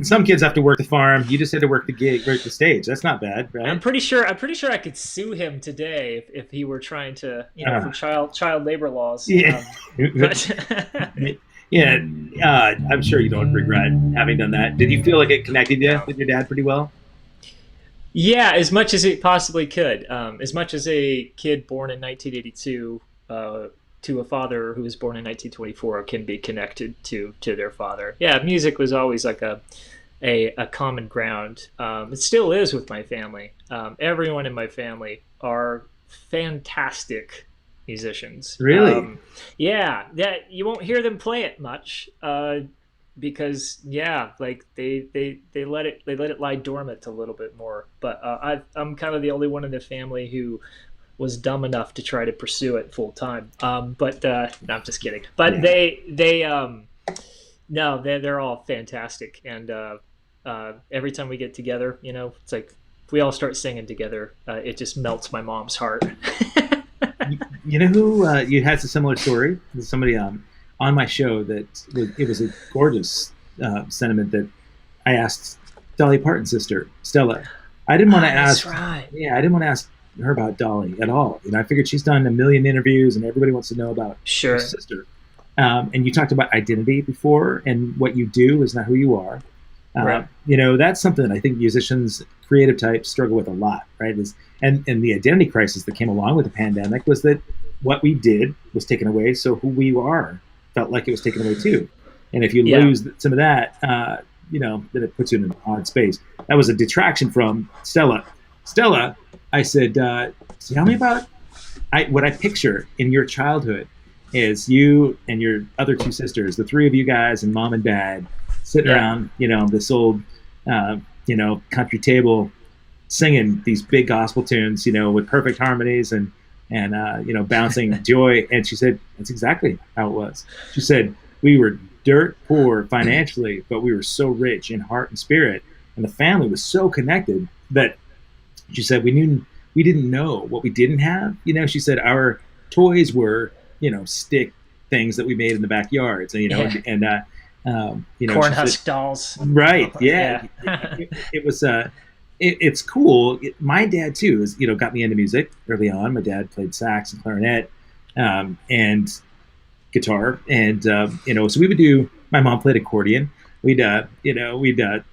some kids have to work the farm. You just had to work the stage. That's not bad, right? I'm pretty sure I could sue him today if he were trying to, for child labor laws. Yeah. I'm sure you don't regret having done that. Did you feel like it connected you with your dad pretty well? Yeah, as much as it possibly could. As much as a kid born in 1982 to a father who was born in 1924 can be connected to their father. Yeah, music was always like a common ground. It still is with my family. Everyone in my family are fantastic musicians. Really? That you won't hear them play it much. Because they let it lie dormant a little bit more. But I'm kind of the only one in the family who was dumb enough to try to pursue it full time. No, I'm just kidding. But they're all fantastic. And every time we get together, it's like if we all start singing together, it just melts my mom's heart. You know who you had a similar story? There's somebody on my show it was a gorgeous sentiment that I asked Dolly Parton's sister, Stella. I didn't want to ask. That's right. Yeah, I didn't want to ask her about Dolly at all. I figured she's done a million interviews and everybody wants to know about her sister. And you talked about identity before, and what you do is not who you are. Right. That's something that I think musicians, creative types, struggle with a lot, right? And the identity crisis that came along with the pandemic was that what we did was taken away, so who we are felt like it was taken away too. And if you lose some of that, then it puts you in an odd space. That was a detraction from Stella. Stella, I said, tell me about what I picture in your childhood is you and your other two sisters, the three of you guys and mom and dad sitting around, this old, country table singing these big gospel tunes, with perfect harmonies and and bouncing joy. And she said, that's exactly how it was. She said, we were dirt poor financially, but we were so rich in heart and spirit. And the family was so connected that she said, we didn't know what we didn't have. She said our toys were, stick things that we made in the backyards, corn husk dolls. Right. Yeah. It was, it's cool. My dad too got me into music early on. My dad played sax and clarinet, and guitar. And, so we would my mom played accordion. We'd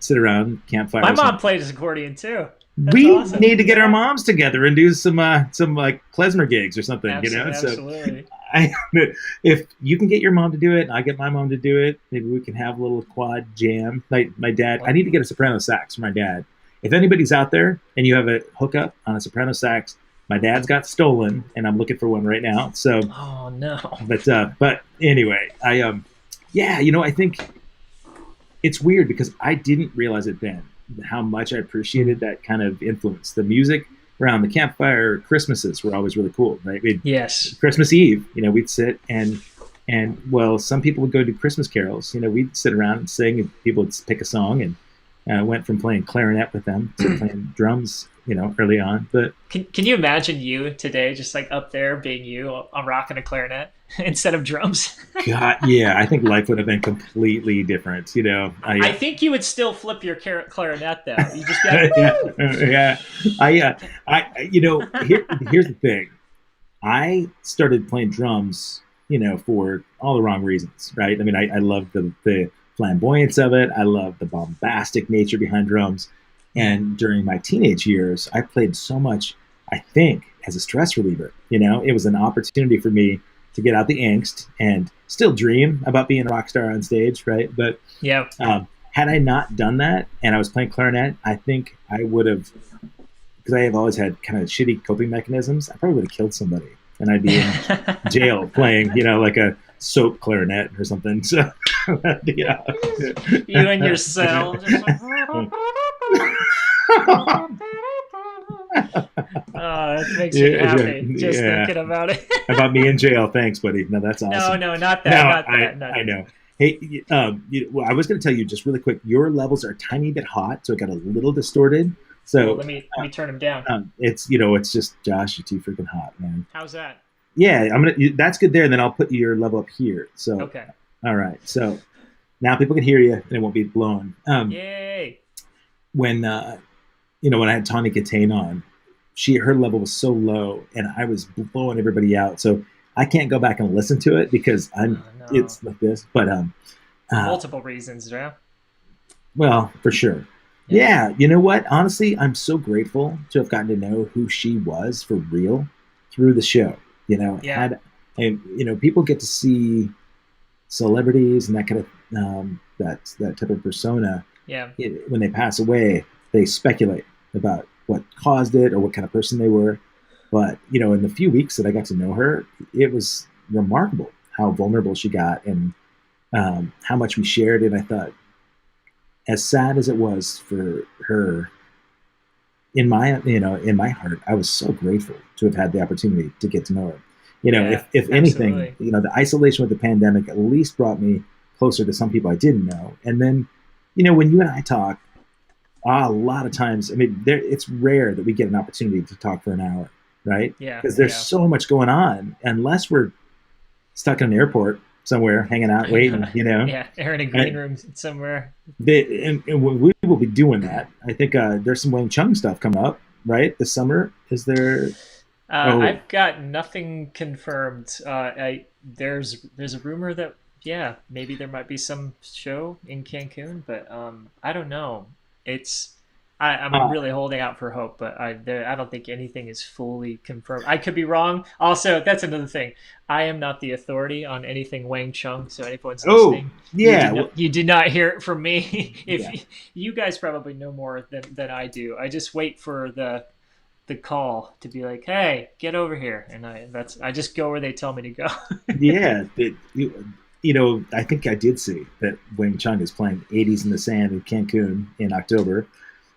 sit around campfires. My mom played accordion too. That's we awesome. need to get our moms together and do some like klezmer gigs or something, Absolutely. So if you can get your mom to do it and I get my mom to do it, maybe we can have a little quad jam. Like my dad, I need to get a soprano sax for my dad. If anybody's out there and you have a hookup on a soprano sax, my dad's got stolen and I'm looking for one right now. So, oh no. But anyway, I think it's weird because I didn't realize it then how much I appreciated that kind of influence. The music around the campfire, Christmases were always really cool, right? Yes. Christmas Eve, we'd sit and well, some people would go do Christmas carols. We'd sit around and sing, and people would pick a song, and I went from playing clarinet with them to playing drums, early on. But can you imagine you today, just like up there being you, I'm rocking a clarinet instead of drums? God, yeah, I think life would have been completely different. I think you would still flip your clarinet though. You just got yeah. Here's the thing. I started playing drums, for all the wrong reasons, right? I mean, I love the flamboyance of it. I love the bombastic nature behind drums. And during my teenage years, I played so much, I think, as a stress reliever. It was an opportunity for me to get out the angst and still dream about being a rock star on stage, right? But yeah, had I not done that and I was playing clarinet, I think I would have, because I have always had kind of shitty coping mechanisms, I probably would have killed somebody and I'd be in jail playing, like a soap clarinet or something. So, you in your cell. Oh, that makes me happy just thinking about it. About me in jail. Thanks, buddy. No, that's awesome. No, not that. I know. Hey, I was going to tell you just really quick. Your levels are a tiny bit hot, so it got a little distorted. So let me turn them down. It's just Josh, you're too freaking hot, man. How's that? Yeah, that's good there, and then I'll put your level up here. So okay. All right. So now people can hear you, and it won't be blown. Yay! When when I had Tawny Katane on, her level was so low, and I was blowing everybody out. So I can't go back and listen to it because it's like this. But multiple reasons, yeah. Well, for sure. Yeah. You know what? Honestly, I'm so grateful to have gotten to know who she was for real through the show. People get to see celebrities and that kind of that type of persona. Yeah. When they pass away, they speculate about what caused it or what kind of person they were. But, in the few weeks that I got to know her, it was remarkable how vulnerable she got and how much we shared. And I thought, as sad as it was for her, in my heart, I was so grateful to have had the opportunity to get to know her. If anything, the isolation with the pandemic at least brought me closer to some people I didn't know. And then, when you and I talk, a lot of times, it's rare that we get an opportunity to talk for an hour, right? Yeah. Because there's so much going on, unless we're stuck in an airport somewhere, hanging out, waiting, Yeah, or in a green room somewhere. And we will be doing that. I think there's some Wang Chung stuff coming up, right? This summer. Is there? I've got nothing confirmed. There's a rumor that maybe there might be some show in Cancun, but I don't know. I'm really holding out for hope, but I don't think anything is fully confirmed. I could be wrong. Also, that's another thing. I am not the authority on anything Wang Chung, so anyone's listening, you did not hear it from me. You guys probably know more than I do. I just wait for the call to be like, "Hey, get over here," and I just go where they tell me to go. Yeah, I think I did see that Wang Chung is playing 80s in the Sand in Cancun in October.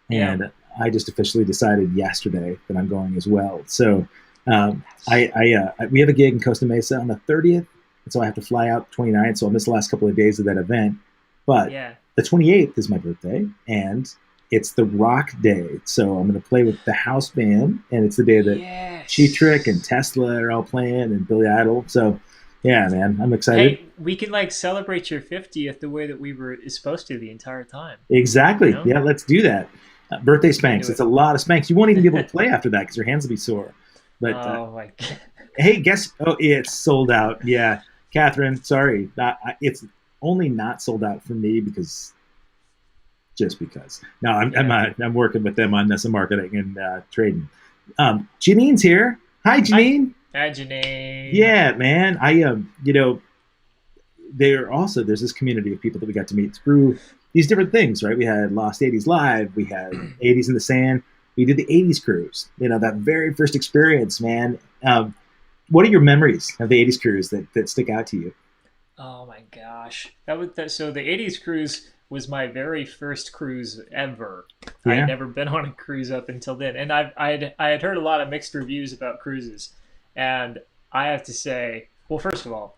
And I just officially decided yesterday that I'm going as well. So We have a gig in Costa Mesa on the 30th, and so I have to fly out the 29th, so I'll miss the last couple of days of that event. But the 28th is my birthday, and it's the rock day. So I'm going to play with the house band, and it's the day that Cheap Trick and Tesla are all playing, and Billy Idol. So, yeah, man, I'm excited. Hey, we can like celebrate your 50th the way that we were supposed to the entire time. Exactly. You know? Yeah, let's do that. Birthday spanks. It's a lot of spanks. You won't even be able to play after that because your hands will be sore. But oh my God. Hey, guess? Oh, it's sold out. Yeah, Catherine. Sorry, it's only not sold out for me because. No, I'm working with them on some marketing and trading. Janine's here. Hi, Janine. Hi, Janine. Yeah, man. There's this community of people that we got to meet through these different things, right? We had Lost 80s Live. We had 80s in the Sand. We did the 80s cruise. That very first experience, man. What are your memories of the 80s cruise that stick out to you? Oh my gosh, so the 80s cruise was my very first cruise ever. Yeah. I had never been on a cruise up until then, and I had heard a lot of mixed reviews about cruises, and I have to say, well, first of all,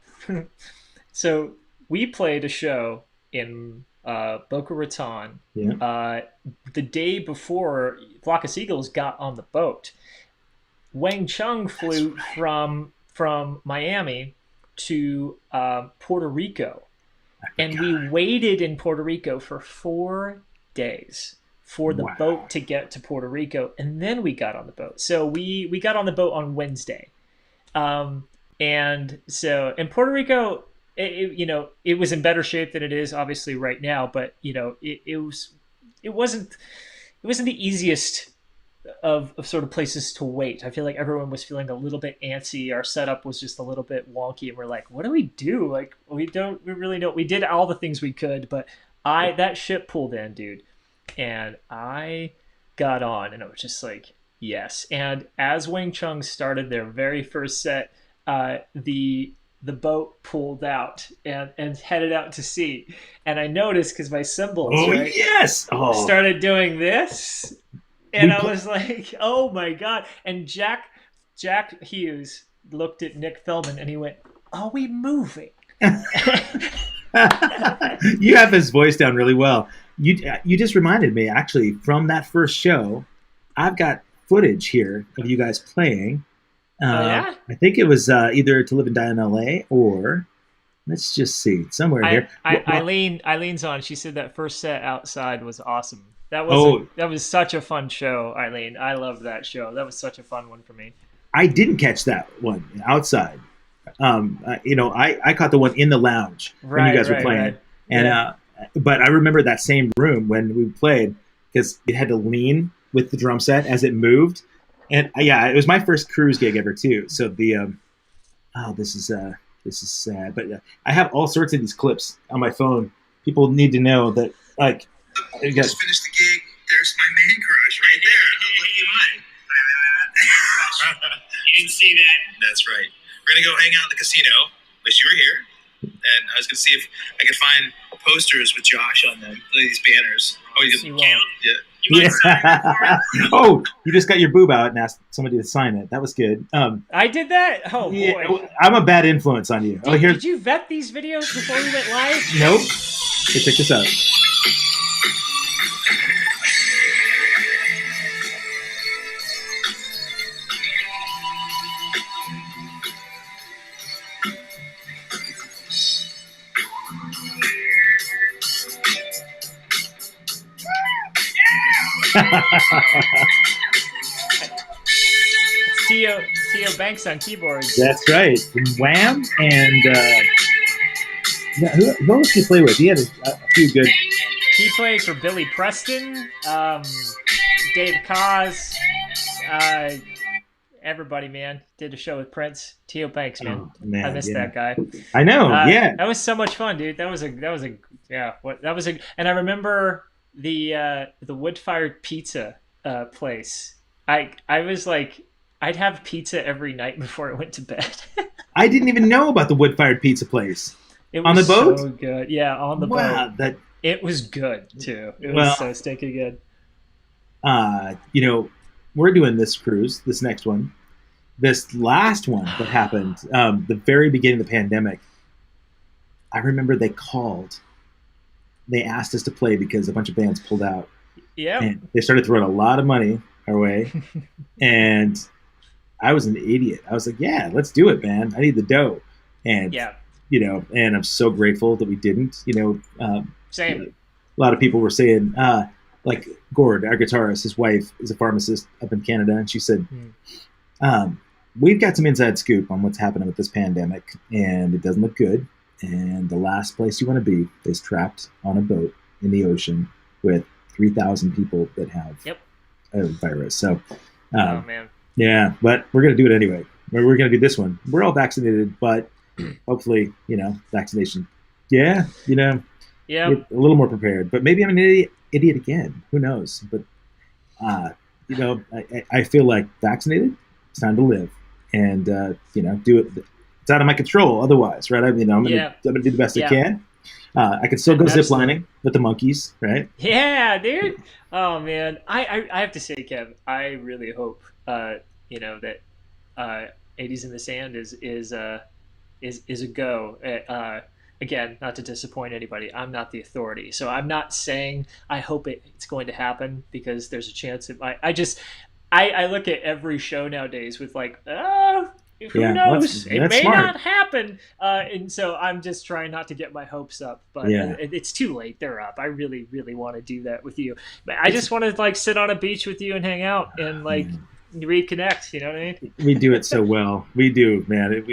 so we played a show in Boca Raton the day before Flock of Seagulls got on the boat. Wang Chung flew from Miami to Puerto Rico. And we waited in Puerto Rico for 4 days for the boat to get to Puerto Rico, and then we got on the boat. So we got on the boat on Wednesday, and so in Puerto Rico, it was in better shape than it is obviously right now. But it wasn't the easiest of sort of places to wait. I feel like everyone was feeling a little bit antsy. Our setup was just a little bit wonky, and we're like, what do we do? Like, we really don't. We did all the things we could, but that ship pulled in, dude, and I got on, and it was just like, yes. And as Wang Chung started their very first set, the boat pulled out and headed out to sea, and I noticed because my cymbals started doing this. And I was like, oh my God. And Jack Hughes looked at Nick Feldman and he went, are we moving? You have his voice down really well. You just reminded me, actually, from that first show, I've got footage here of you guys playing. I think it was either To Live and Die in LA or, let's just see, somewhere here. Eileen's on. She said that first set outside was awesome. That was such a fun show, Eileen. I loved that show. That was such a fun one for me. I didn't catch that one outside. I caught the one in the lounge when you guys were playing. Right. And but I remember that same room when we played because it had to lean with the drum set as it moved. And it was my first cruise gig ever too. So this is sad, but I have all sorts of these clips on my phone. People need to know that Just finished the gig. There's my man crush right there. How lucky am I? You didn't see that? That's right. We're going to go hang out in the casino. Wish you were here. And I was going to see if I could find posters with Josh on them. These banners. Oh, you can count? Yeah. You might sign it for it. Oh, you just got your boob out and asked somebody to sign it. That was good. I did that? Oh, boy. I'm a bad influence on you. Did you vet these videos before we went live? Nope. Here, check this out. Theo Banks on keyboards. That's right. From Wham! And who else did he play with? He had a few good. He played for Billy Preston, Dave Koz, everybody, man. Did a show with Prince. Theo Banks, man. Oh, man I missed that guy. I know. That was so much fun, dude. And I remember the wood-fired pizza place. I was like, I'd have pizza every night before I went to bed. I didn't even know about the wood-fired pizza place. It was on the boat? So good. Yeah, on the boat. It was good too. It was so stinking good. We're doing this cruise, this next one, this last one that happened, the very beginning of the pandemic, I remember they asked us to play because a bunch of bands pulled out. Yeah. And they started throwing a lot of money our way. And I was an idiot. I was like, yeah, let's do it, man. I need the dough. And, and I'm so grateful that we didn't, Same. A lot of people were saying, like Gord, our guitarist, his wife is a pharmacist up in Canada. And she said, we've got some inside scoop on what's happening with this pandemic, and it doesn't look good. And the last place you want to be is trapped on a boat in the ocean with 3,000 people that have a virus. So, oh man, yeah, but we're going to do it anyway. We're going to do this one. We're all vaccinated, but hopefully, vaccination. Yeah, we're a little more prepared. But maybe I'm an idiot again. Who knows? But I feel like vaccinated. It's time to live, and do it. It's out of my control otherwise, right? I'm gonna do the best I can. I can still go ziplining with the monkeys, right? Yeah, dude. Oh man, I have to say, Kev, I really hope that 80s in the Sand is a go. Again, not to disappoint anybody, I'm not the authority, so I'm not saying I hope it's going to happen, because there's a chance it might. I look at every show nowadays with like, who knows? It may not happen. And so I'm just trying not to get my hopes up. But it's too late. They're up. I really, really want to do that with you. But I just want to sit on a beach with you and hang out and reconnect. You know what I mean? We do it so well. We do, man.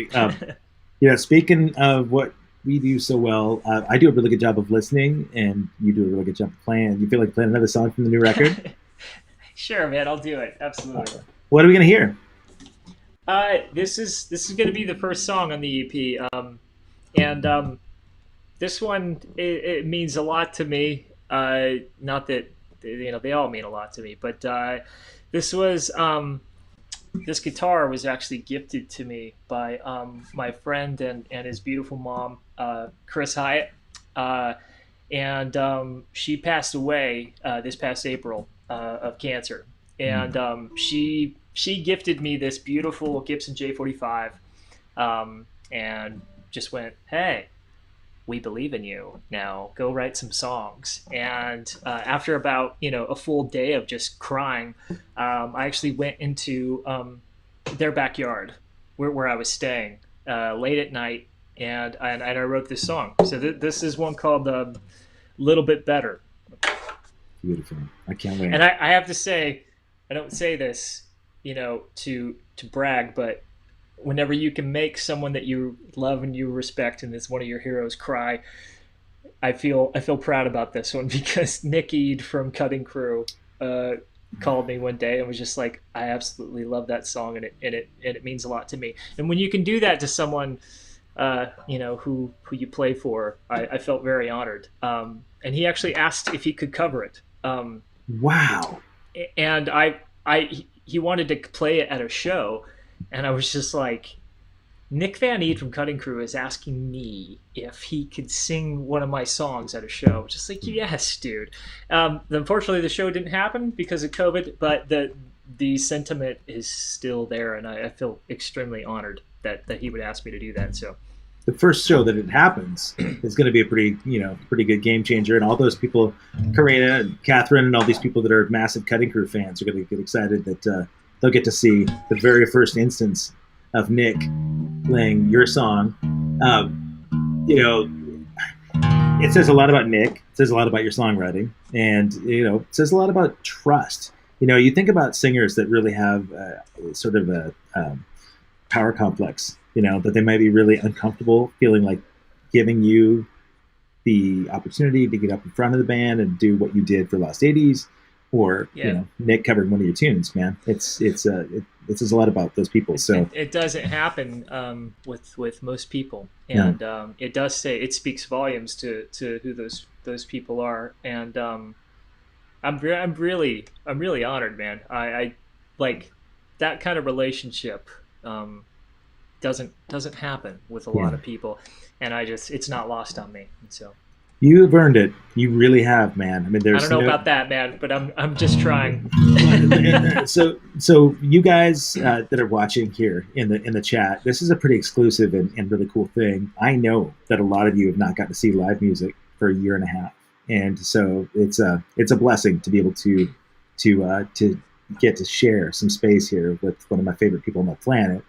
Speaking of what we do so well, I do a really good job of listening, and you do a really good job of playing. You feel like playing another song from the new record? Sure, man. I'll do it. Absolutely. What are we going to hear? This is going to be the first song on the EP, and this one it means a lot to me. Not that they all mean a lot to me, but this guitar was actually gifted to me by my friend and his beautiful mom, Chris Hyatt, and she passed away this past April of cancer, and she gifted me this beautiful Gibson J45, and just went, hey, we believe in you. Now go write some songs. And after about a full day of just crying, I actually went into their backyard where I was staying late at night, and I wrote this song. So this is one called Little Bit Better. Beautiful. I can't wait. And I have to say, I don't say this to brag, but whenever you can make someone that you love and you respect and is one of your heroes cry, I feel proud about this one, because Nick Eade from Cutting Crew called me one day and was just like, I absolutely love that song, and it means a lot to me. And when you can do that to someone who you play for, I felt very honored. And he actually asked if he could cover it. Wow. And he wanted to play it at a show, and I was just like, Nick Van Eede from Cutting Crew is asking me if he could sing one of my songs at a show. Just like, yes, dude. Unfortunately, the show didn't happen because of COVID, but the sentiment is still there, and I feel extremely honored that he would ask me to do that. So the first show that it happens is going to be a pretty good game changer. And all those people, Karina and Catherine and all these people that are massive Cutting Crew fans are going to get excited that they'll get to see the very first instance of Nick playing your song. It says a lot about Nick. It says a lot about your songwriting. And, it says a lot about trust. You think about singers that really have sort of a power complex, that they might be really uncomfortable feeling like giving you the opportunity to get up in front of the band and do what you did for Lost 80s, or Nick covering one of your tunes, man. It says a lot about those people. So it doesn't happen with most people, and it does say, it speaks volumes to who those people are, and I'm really honored, man. I like that kind of relationship. Doesn't happen with a lot of people, and it's not lost on me. And so You've earned it. You really have, man. I mean, there's I don't know about that, man, but I'm just trying. So you guys that are watching here in the chat, this is a pretty exclusive and really cool thing. I know that a lot of you have not got to see live music for a year and a half, and so it's a blessing to be able to get to share some space here with one of my favorite people on the planet.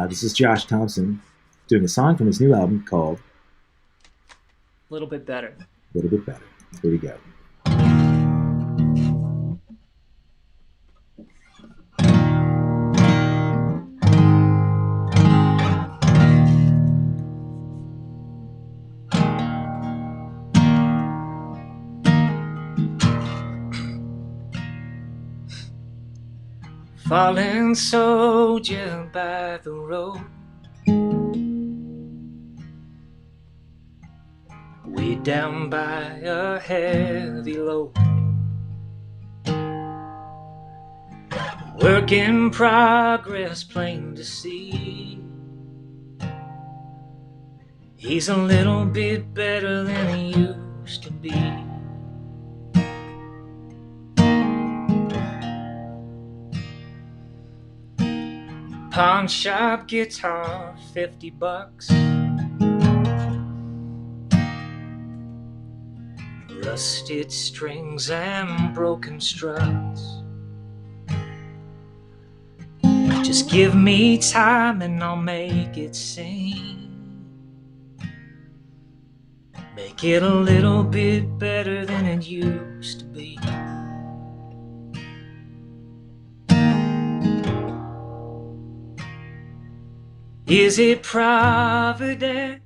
This is Josh Thompson doing a song from his new album called A Little Bit Better. A Little Bit Better. Here we go. Fallen soldier by the road, weighed down by a heavy load. Work in progress, plain to see. He's a little bit better than he used to be. Pawn shop guitar, $50. Rusted strings and broken struts. Just give me time and I'll make it sing. Make it a little bit better than it used to be. Is it providence?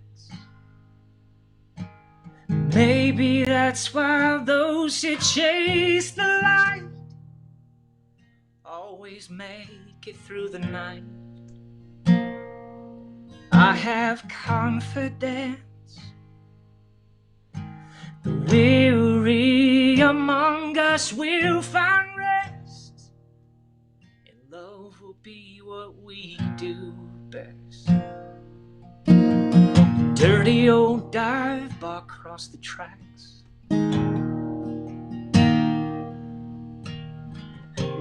Maybe that's why those who chase the light always make it through the night. I have confidence. The weary among us will find rest, and love will be what we do best. Dirty old dive bar across the tracks,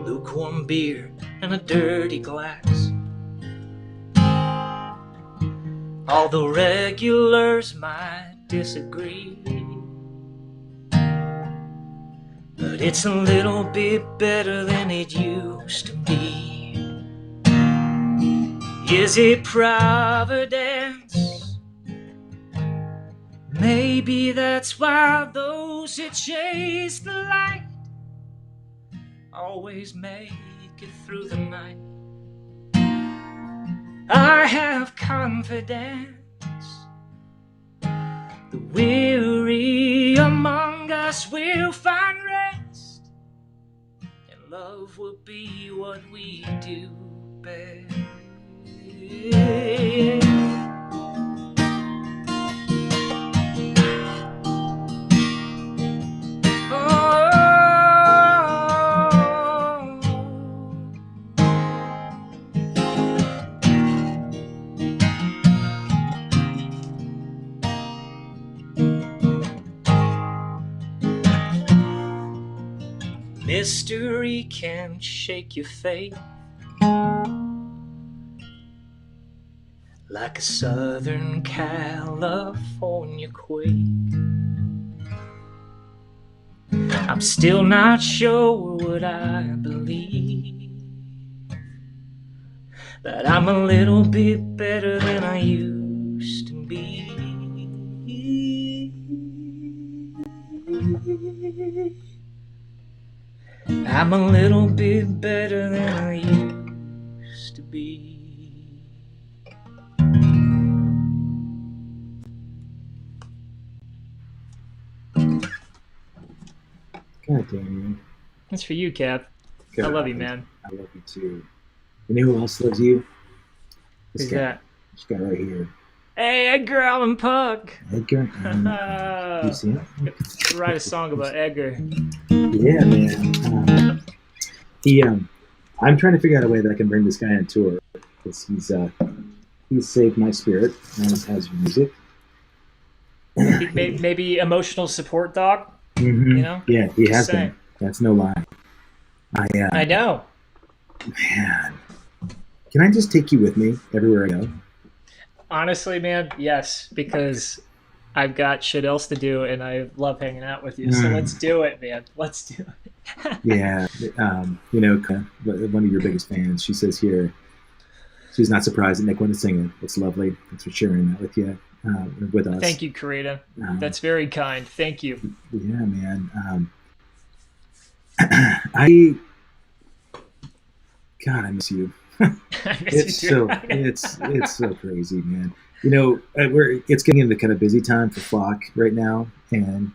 lukewarm beer and a dirty glass. All the regulars might disagree, but it's a little bit better than it used to be. Is it providence? Maybe that's why those who chase the light always make it through the night. I have confidence. The weary among us will find rest, and love will be what we do best. Mystery can shake your faith like a Southern California quake. I'm still not sure what I believe, but I'm a little bit better than I used to be. I'm a little bit better than I used to be. God damn you. That's for you, Kev. God, I love you, man. I love you too. You know who else loves you? Who's that? This guy right here. Hey, Edgar Allan Poe. Edgar. You see him? Write a song about Edgar. Yeah, man. I'm trying to figure out a way that I can bring this guy on tour, because he's saved my spirit as music. maybe emotional support dog. Mm-hmm. You know? Yeah, he has saying. been. That's no lie. I know. Man, can I just take you with me everywhere I go? Honestly, man, yes, because I've got shit else to do, and I love hanging out with you. So let's do it, man. Let's do it. Yeah, one of your biggest fans. She says here, she's not surprised that Nick wanted to sing it. It's lovely. Thanks for sharing that with you, with us. Thank you, Karita. That's very kind. Thank you. Yeah, man. I miss you. It's so crazy, man. It's getting into kind of busy time for Flock right now, and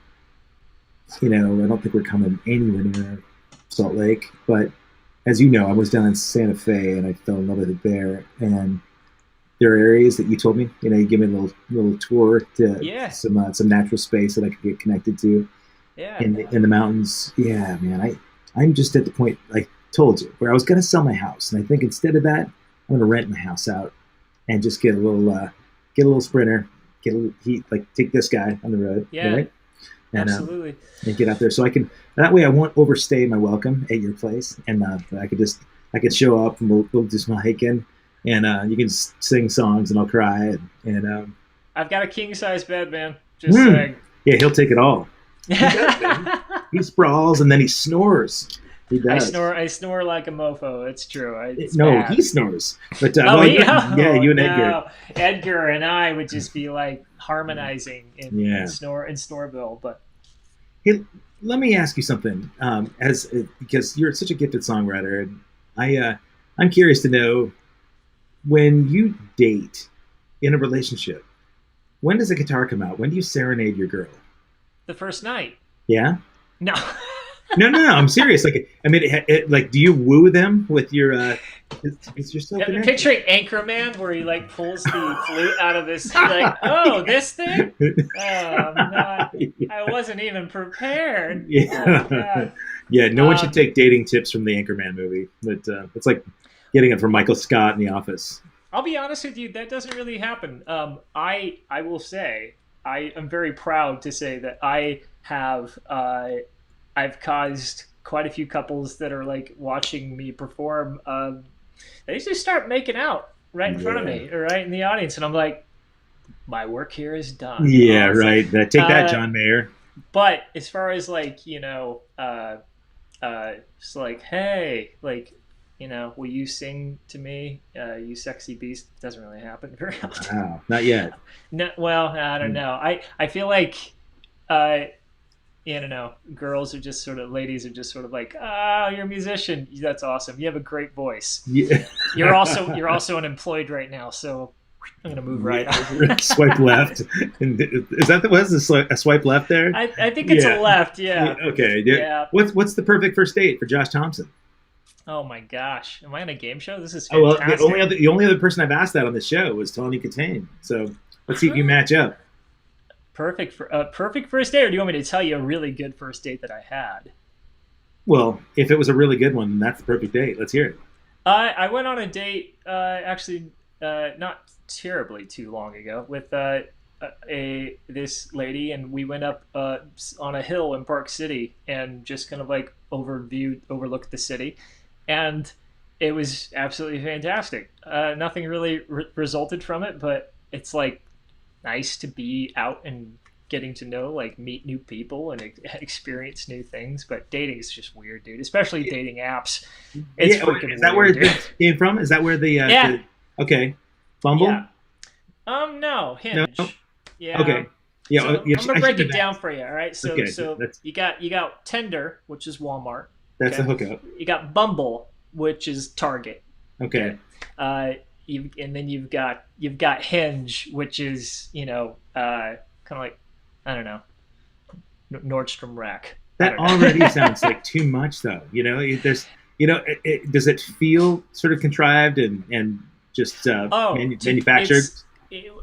I don't think we're coming anywhere near Salt Lake. But as you know, I was down in Santa Fe and I fell in love with it there. And there are areas that you told me, you give me a little tour to some natural space that I could get connected to. Yeah. In the mountains. Yeah, man. I'm just at the point I told you where I was going to sell my house, and I think instead of that, I'm going to rent my house out and just get a little Sprinter, get a little heat, like take this guy on the road. Yeah. Right? And, absolutely. And get out there so I can. That way, I won't overstay my welcome at your place, and I could show up and we'll do some hiking, and you can sing songs and I'll cry and I've got a king size bed, man. Just saying. Yeah, he'll take it all. He does, man. He sprawls and then he snores. He does. I snore like a mofo. It's true. He snores. But you and Edgar. Edgar and I would just be like harmonizing in Snoreville. But hey, let me ask you something. Because you're such a gifted songwriter, and I'm curious to know, when you date in a relationship, when does the guitar come out? When do you serenade your girl? The first night. Yeah. No. No. I'm serious. Like, I mean, do you woo them with your? Is your stuff I'm picturing Anchorman, where he like pulls the flute out of his. Like, oh, this thing. I wasn't even prepared. Yeah. Oh, yeah. No one should take dating tips from the Anchorman movie, but it's like getting it from Michael Scott in The Office. I'll be honest with you, that doesn't really happen. I will say, I am very proud to say that I have. I've caused quite a few couples that are like watching me perform. They just start making out right in front of me, or right in the audience, and I'm like, my work here is done. Yeah, right. Take that, John Mayer. But as far as like, it's like, hey, like, will you sing to me, you sexy beast? Doesn't really happen very often. Wow, not yet. No, well, I don't know. I feel like, girls are just sort of, ladies are just sort of like, you're a musician. That's awesome. You have a great voice. Yeah. You're also unemployed right now, so I'm gonna move right on. Swipe left. Is that a swipe left there? I think it's a left. Yeah. Okay. Yeah. What's the perfect first date for Josh Thompson? Oh my gosh, am I on a game show? This is fantastic. The only other person I've asked that on the show was Tony Katane. So let's see if you match up. Perfect first date, or do you want me to tell you a really good first date that I had? Well, if it was a really good one, then that's the perfect date. Let's hear it. I went on a date, actually, not terribly too long ago, with this lady, and we went up on a hill in Park City and just kind of like overlooked the city, and it was absolutely fantastic. Nothing really resulted from it, but it's like nice to be out and getting to know, like, meet new people and experience new things. But dating is just weird, dude, especially dating apps. It's freaking is that weird, where it came from? Is that where okay, Bumble? Yeah. No, Hinge. No? Yeah. Okay. Yeah, so I'm gonna break it down for you. All right. So you got Tinder, which is Walmart. That's the hookup. You got Bumble, which is Target. Okay. You've got Hinge, which is kind of like, I don't know, Nordstrom Rack. That already sounds like too much, though. There's does it feel sort of contrived and just manufactured?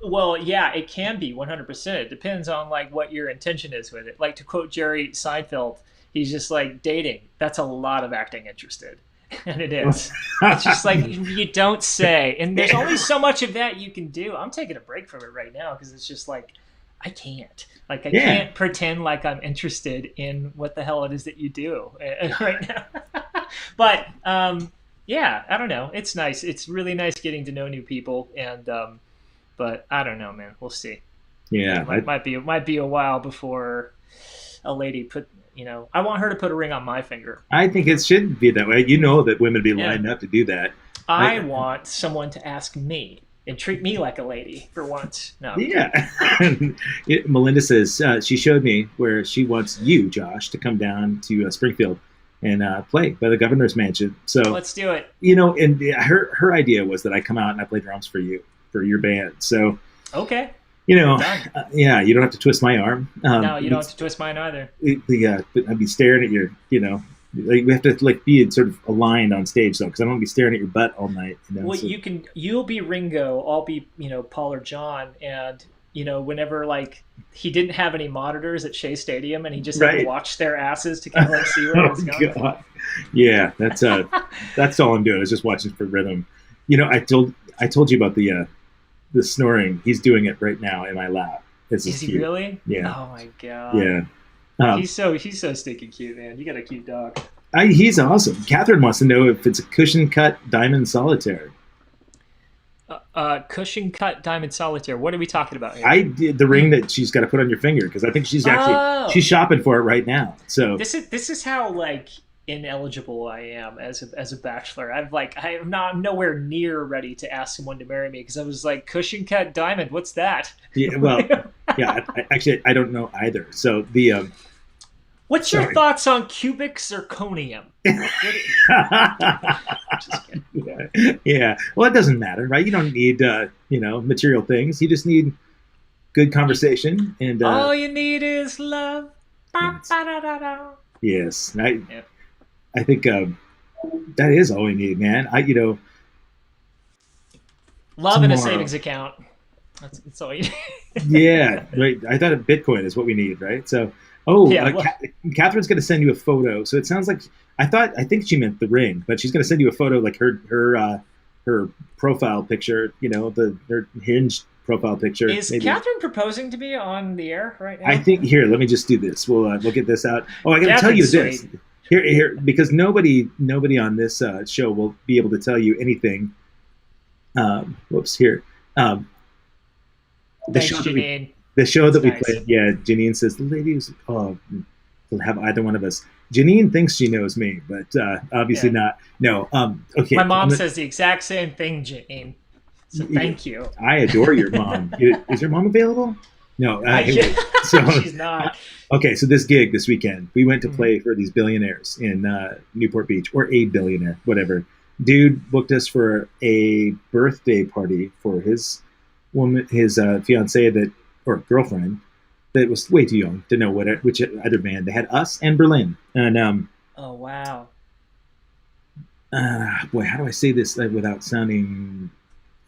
Well, yeah, it can be 100%. It depends on like what your intention is with it. Like, to quote Jerry Seinfeld, he's just like, dating, that's a lot of acting interested. And it is. It's just like, you don't say. And there's only so much of that you can do. I'm taking a break from it right now because it's just like, I can't. Like, I Yeah. can't pretend like I'm interested in what the hell it is that you do right now. But yeah, I don't know. It's nice. It's really nice getting to know new people, and but I don't know, man. We'll see. Yeah, It might be a while before a lady put. I want her to put a ring on my finger. I think it should be that way. You know that women be lined up to do that. I want someone to ask me and treat me like a lady for once. No. Yeah. Melinda says she showed me where she wants you, Josh, to come down to Springfield and play by the governor's mansion. So let's do it. And her idea was that I come out and I play drums for you, for your band. So okay. Yeah, you don't have to twist my arm. No, you don't have to twist mine either. I'd be staring at your, like we have to like be sort of aligned on stage though, because I don't want to be staring at your butt all night. Well, so. You'll be Ringo, I'll be, Paul or John, and whenever like he didn't have any monitors at Shea Stadium, and he just had to watch their asses to kind of like see where it was going. God. Yeah, that's all I'm doing is just watching for rhythm. I told you about the snoring. He's doing it right now in my lap. Is he really? Yeah. Oh my god. Yeah. He's so stinking cute, man. You got a cute dog. He's awesome. Catherine wants to know if it's a cushion cut diamond solitaire. Cushion cut diamond solitaire. What are we talking about here? I did the ring that she's got to put on your finger because I think she's she's shopping for it right now. So this is how like ineligible I am as a bachelor. I'm nowhere near ready to ask someone to marry me because I was like, cushion cut diamond, what's that? Yeah, well, yeah, I don't know either. So the what's your thoughts on cubic zirconium? Just kidding. Yeah. Well, it doesn't matter, right? You don't need material things. You just need good conversation, and all you need is love. Yes. I think that is all we need, man. Love in a savings account. That's all you need. Yeah, right. I thought Bitcoin is what we need, right? So, Catherine's going to send you a photo. So it sounds like I think she meant the ring, but she's going to send you a photo, like her profile picture. Her Hinge profile picture. Is maybe. Catherine proposing to me on the air right now? I think here. Let me just do this. We'll get this out. Oh, I got to tell you this. Here, because nobody on this show will be able to tell you anything. Whoops, here. The show that we played. Yeah, Janine says the ladies will have either one of us. Janine thinks she knows me, but obviously not. No. Okay. My mom says the exact same thing, Janine. So thank you. I adore your mom. Is your mom available? No. She's not. Okay, so this gig this weekend, we went to play for these billionaires in Newport Beach, or a billionaire, whatever. Dude booked us for a birthday party for his fiancée or girlfriend that was way too young to know which other band. They had us and Berlin, and oh wow. Boy, how do I say this without sounding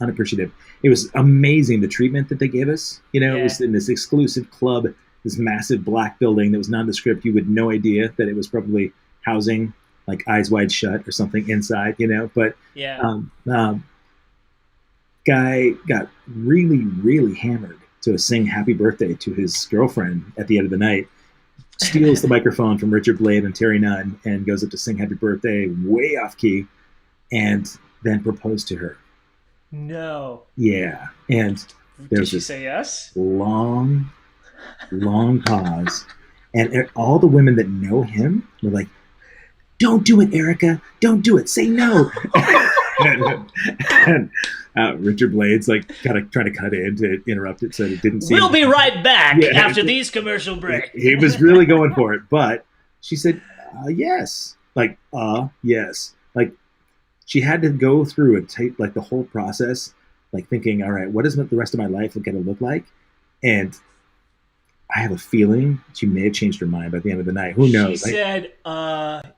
unappreciative? It was amazing the treatment that they gave us. It was in this exclusive club. This massive black building that was nondescript. You had no idea that it was probably housing like Eyes Wide Shut or something inside, But guy got really, really hammered to sing Happy Birthday to his girlfriend at the end of the night. Steals the microphone from Richard Blade and Terry Nunn and goes up to sing Happy Birthday way off key, and then proposed to her. No. Yeah, and there's Did she say yes? Long pause, and all the women that know him were like, "Don't do it, Erica! Don't do it! Say no!" and Richard Blade's like kind of trying to cut in to interrupt it so it didn't seem. We'll be right back after these commercial breaks. He was really going for it, but she said, "Yes." Like, yes. Like, she had to go through and take like the whole process, like thinking, "All right, what is the rest of my life going to look like?" And I have a feeling she may have changed her mind by the end of the night. Who knows? She said,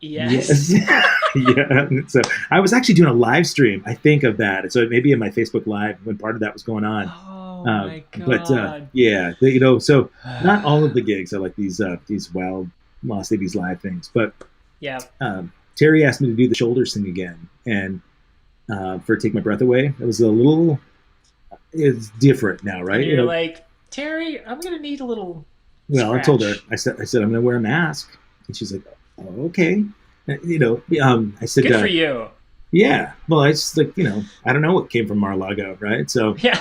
yes. Yeah. So I was actually doing a live stream, I think, of that. So maybe in my Facebook Live when part of that was going on. Oh my God. But yeah, so not all of the gigs are like these wild Las Vegas live things. But yeah, Terry asked me to do the shoulders thing again, and for Take My Breath Away, it's different now, right? And you're like, Terry, I'm gonna need a little. Well, scratch. I told her. I said I'm going to wear a mask, and she's like, oh, okay. I said, Good for you. yeah. Well, I just like I don't know what came from Mar-a-Lago, right? So Yeah.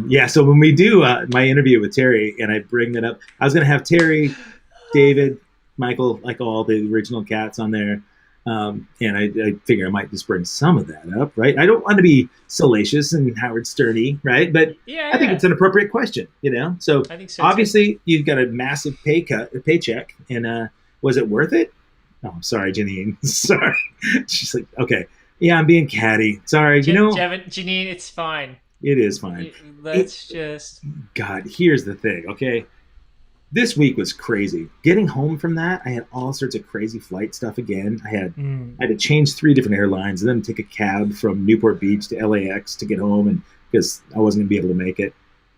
yeah. So when we do my interview with Terry, and I bring that up, I was going to have Terry, David, Michael, like all the original cats on there. And I figure I might just bring some of that up, right? I don't want to be salacious and Howard Sterny, right? But Yeah. I think it's an appropriate question, So I think so. obviously you've got a massive paycheck, and was it worth it? Oh, I'm sorry, Janine. Sorry. She's like, okay, yeah, I'm being catty. Sorry, Janine, it's fine. It is fine. God, here's the thing, okay? This week was crazy. Getting home from that, I had all sorts of crazy flight stuff again. I had to change 3 different airlines and then take a cab from Newport Beach to LAX to get home, and because I wasn't going to be able to make it.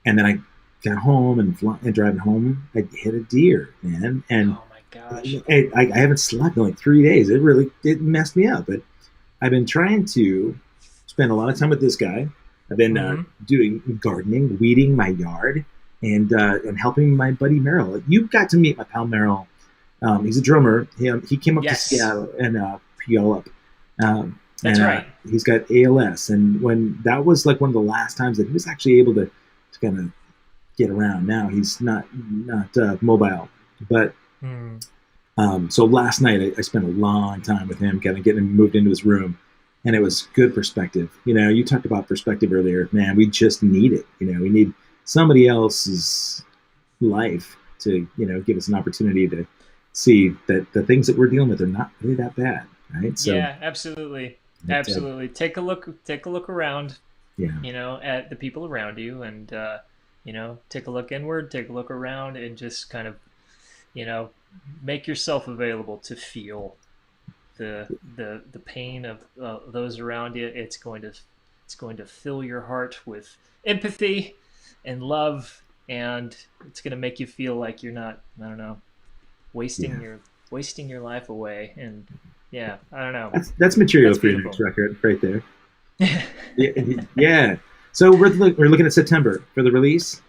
And then I got home and driving home, I hit a deer, man. And oh my gosh, I haven't slept in like 3 days. It messed me up. But I've been trying to spend a lot of time with this guy. I've been doing gardening, weeding my yard, and helping my buddy Merrill. You got to meet my pal Merrill. He's a drummer. He came up to Seattle and Puyallup. That's right. He's got ALS, and when that was like one of the last times that he was actually able to kind of get around. Now he's not mobile, but so last night I spent a long time with him, kind of getting him moved into his room. And it was good perspective. You talked about perspective earlier. Man, we just need it. We need somebody else's life to, give us an opportunity to see that the things that we're dealing with are not really that bad, right? So, yeah, absolutely. Absolutely. Take a look around, at the people around you, and, take a look inward, take a look around, and just kind of, make yourself available to feel the pain of those around you. It's going to fill your heart with empathy and love, and it's going to make you feel like you're not, I don't know, wasting your life away. And I don't know. That's material for your next record right there. Yeah. So we're looking at September for the release.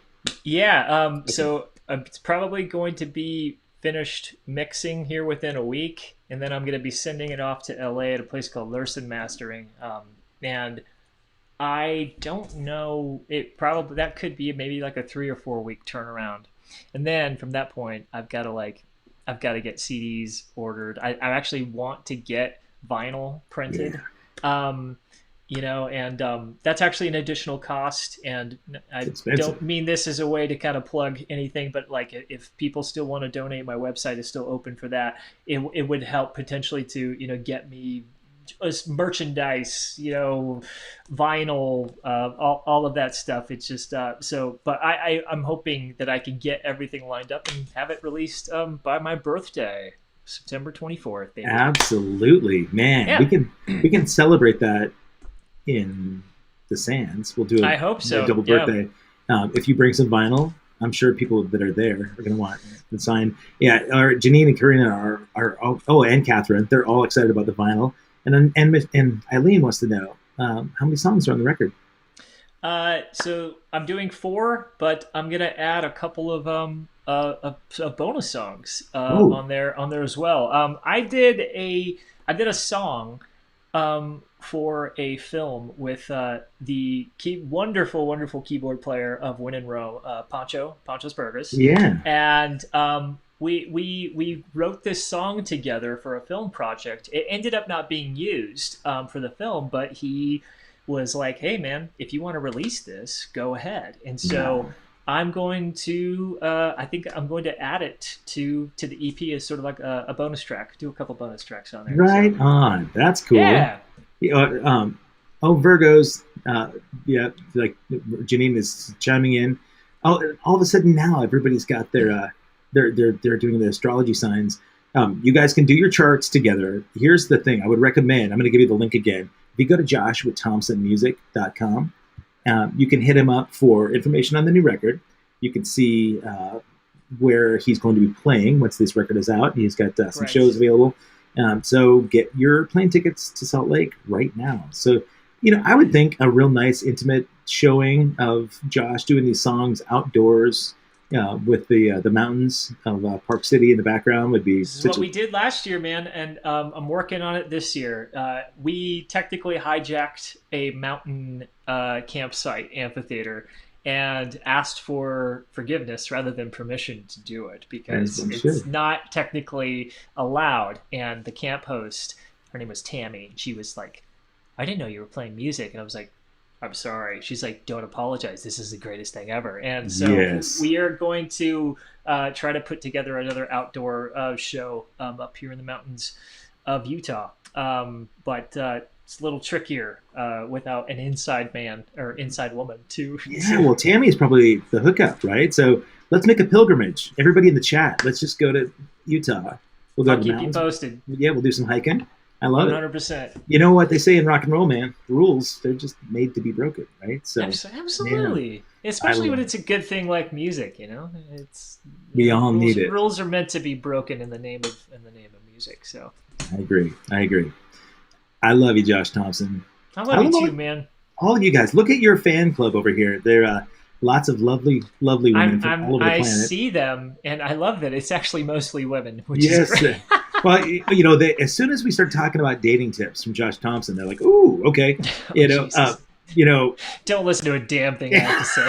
Yeah. Okay. So it's probably going to be finished mixing here within a week, and then I'm going to be sending it off to LA at a place called Lursen Mastering. And I don't know, that could be maybe like a 3 or 4 week turnaround. And then from that point, I've got to get CDs ordered. I actually want to get vinyl printed. And that's actually an additional cost. And I don't mean this as a way to kind of plug anything, but like if people still want to donate, my website is still open for that. It would help potentially to, get me merchandise, vinyl, all of that stuff. It's just, but I'm hoping that I can get everything lined up and have it released by my birthday, September 24th. Baby. Absolutely, man. Yeah. We can celebrate that in the Sands. We'll do I hope so. A double birthday. Yeah. If you bring some vinyl, I'm sure people that are there are going to want the sign. Yeah, Janine and Karina are and Catherine, they're all excited about the vinyl. And Eileen wants to know how many songs are on the record. So I'm doing 4, but I'm gonna add a couple of bonus songs on there as well. I did a song for a film with the wonderful keyboard player of Win and Row, Pancho Spurgus. Yeah. And we wrote this song together for a film project. It ended up not being used for the film, but he was like, hey man, if you want to release this, go ahead. And so I'm going to I think I'm going to add it to the EP as sort of like a bonus track, do a couple bonus tracks on there. Right on. That's cool. Yeah. Virgos, like Janine is chiming in. All of a sudden now everybody's got their they're doing the astrology signs. You guys can do your charts together. Here's the thing I would recommend. I'm going to give you the link again. If you go to joshwiththompsonmusic.com, you can hit him up for information on the new record. You can see where he's going to be playing once this record is out. He's got some shows available. So get your plane tickets to Salt Lake right now. So I would think a real nice intimate showing of Josh doing these songs outdoors with the mountains of Park City in the background would be. This is what we did last year, man, and I'm working on it this year. We technically hijacked a mountain campsite amphitheater and asked for forgiveness rather than permission to do it because it's not technically allowed. And the camp host, her name was Tammy, and she was like, I didn't know you were playing music. And I was like, I'm sorry. She's like, don't apologize. This is the greatest thing ever. And so we are going to try to put together another outdoor show up here in the mountains of Utah. But it's a little trickier without an inside man or inside woman too. Yeah, well, Tammy is probably the hookup, right? So let's make a pilgrimage. Everybody in the chat, let's just go to Utah. We'll go to the mountains. I'll keep you posted. Yeah, we'll do some hiking. I love 100%. it. You know what they say in rock and roll, man? Rules, they're just made to be broken, right? So absolutely. Yeah. Especially when it's a good thing like music, It's we all need it. Rules are meant to be broken in the name of music. So I agree. I love you, Josh Thompson. I love you too, man. All of you guys, look at your fan club over here. There are lots of lovely women from all over the planet. I see them, and I love that it's actually mostly women, which is great. Well, as soon as we start talking about dating tips from Josh Thompson, they're like, "Ooh, okay." Don't listen to a damn thing I have to say.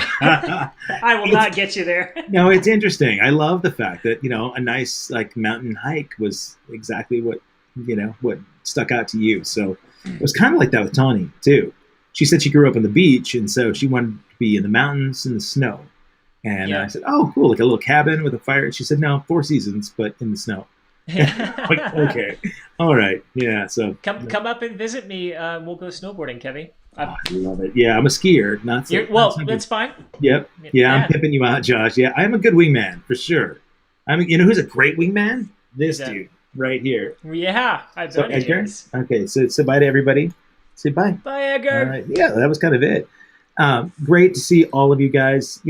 I will not get you there. No, it's interesting. I love the fact that a nice like mountain hike was exactly what stuck out to you. So it was kind of like that with Tawny too. She said she grew up on the beach, and so she wanted to be in the mountains in the snow. And I said, "Oh, cool, like a little cabin with a fire." She said, "No, 4 seasons, but in the snow." Like, okay, all right, yeah. So come up and visit me. We'll go snowboarding, Kevin. I love it. Yeah, I'm a skier, not so. That's fine. Yep. Yeah, I'm pimping you out, Josh. Yeah, I'm a good wingman for sure. Who's a great wingman? This dude right here. Yeah, I've done it. Edgar. Okay, so say bye to everybody. Say bye. Bye, Edgar. All right. Yeah, that was kind of it. Great to see all of you guys.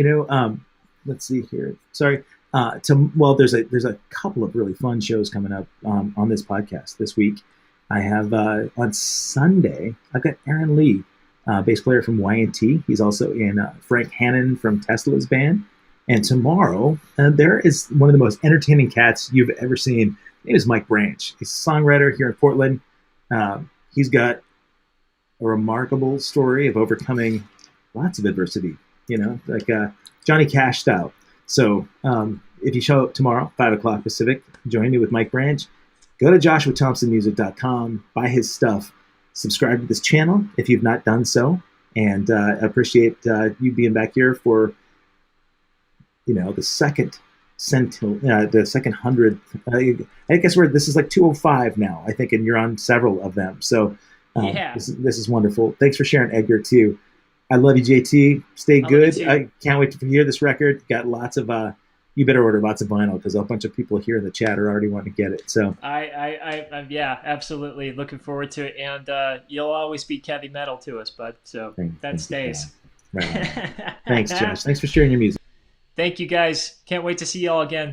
Let's see here. Sorry. There's a couple of really fun shows coming up on this podcast this week. I have on Sunday, I've got Aaron Lee, bass player from Y&T. He's also in Frank Hannon from Tesla's band. And tomorrow, there is one of the most entertaining cats you've ever seen. His name is Mike Branch. He's a songwriter here in Portland. He's got a remarkable story of overcoming lots of adversity, like Johnny Cash style. So if you show up tomorrow, 5 o'clock Pacific, join me with Mike Branch. Go to joshuathompsonmusic.com, buy his stuff, subscribe to this channel if you've not done so, and I appreciate you being back here for, the second the second 100th. I guess this is like 205 now, I think, and you're on several of them. So this is wonderful. Thanks for sharing, Edgar, too. I love you, JT. Stay good. I can't wait to hear this record. Got lots of you better order lots of vinyl because a bunch of people here in the chat are already wanting to get it. So I'm absolutely looking forward to it, and you'll always be heavy metal to us, bud. So that stays. Right. Thanks, Josh. Thanks for sharing your music. Thank you, guys. Can't wait to see y'all again.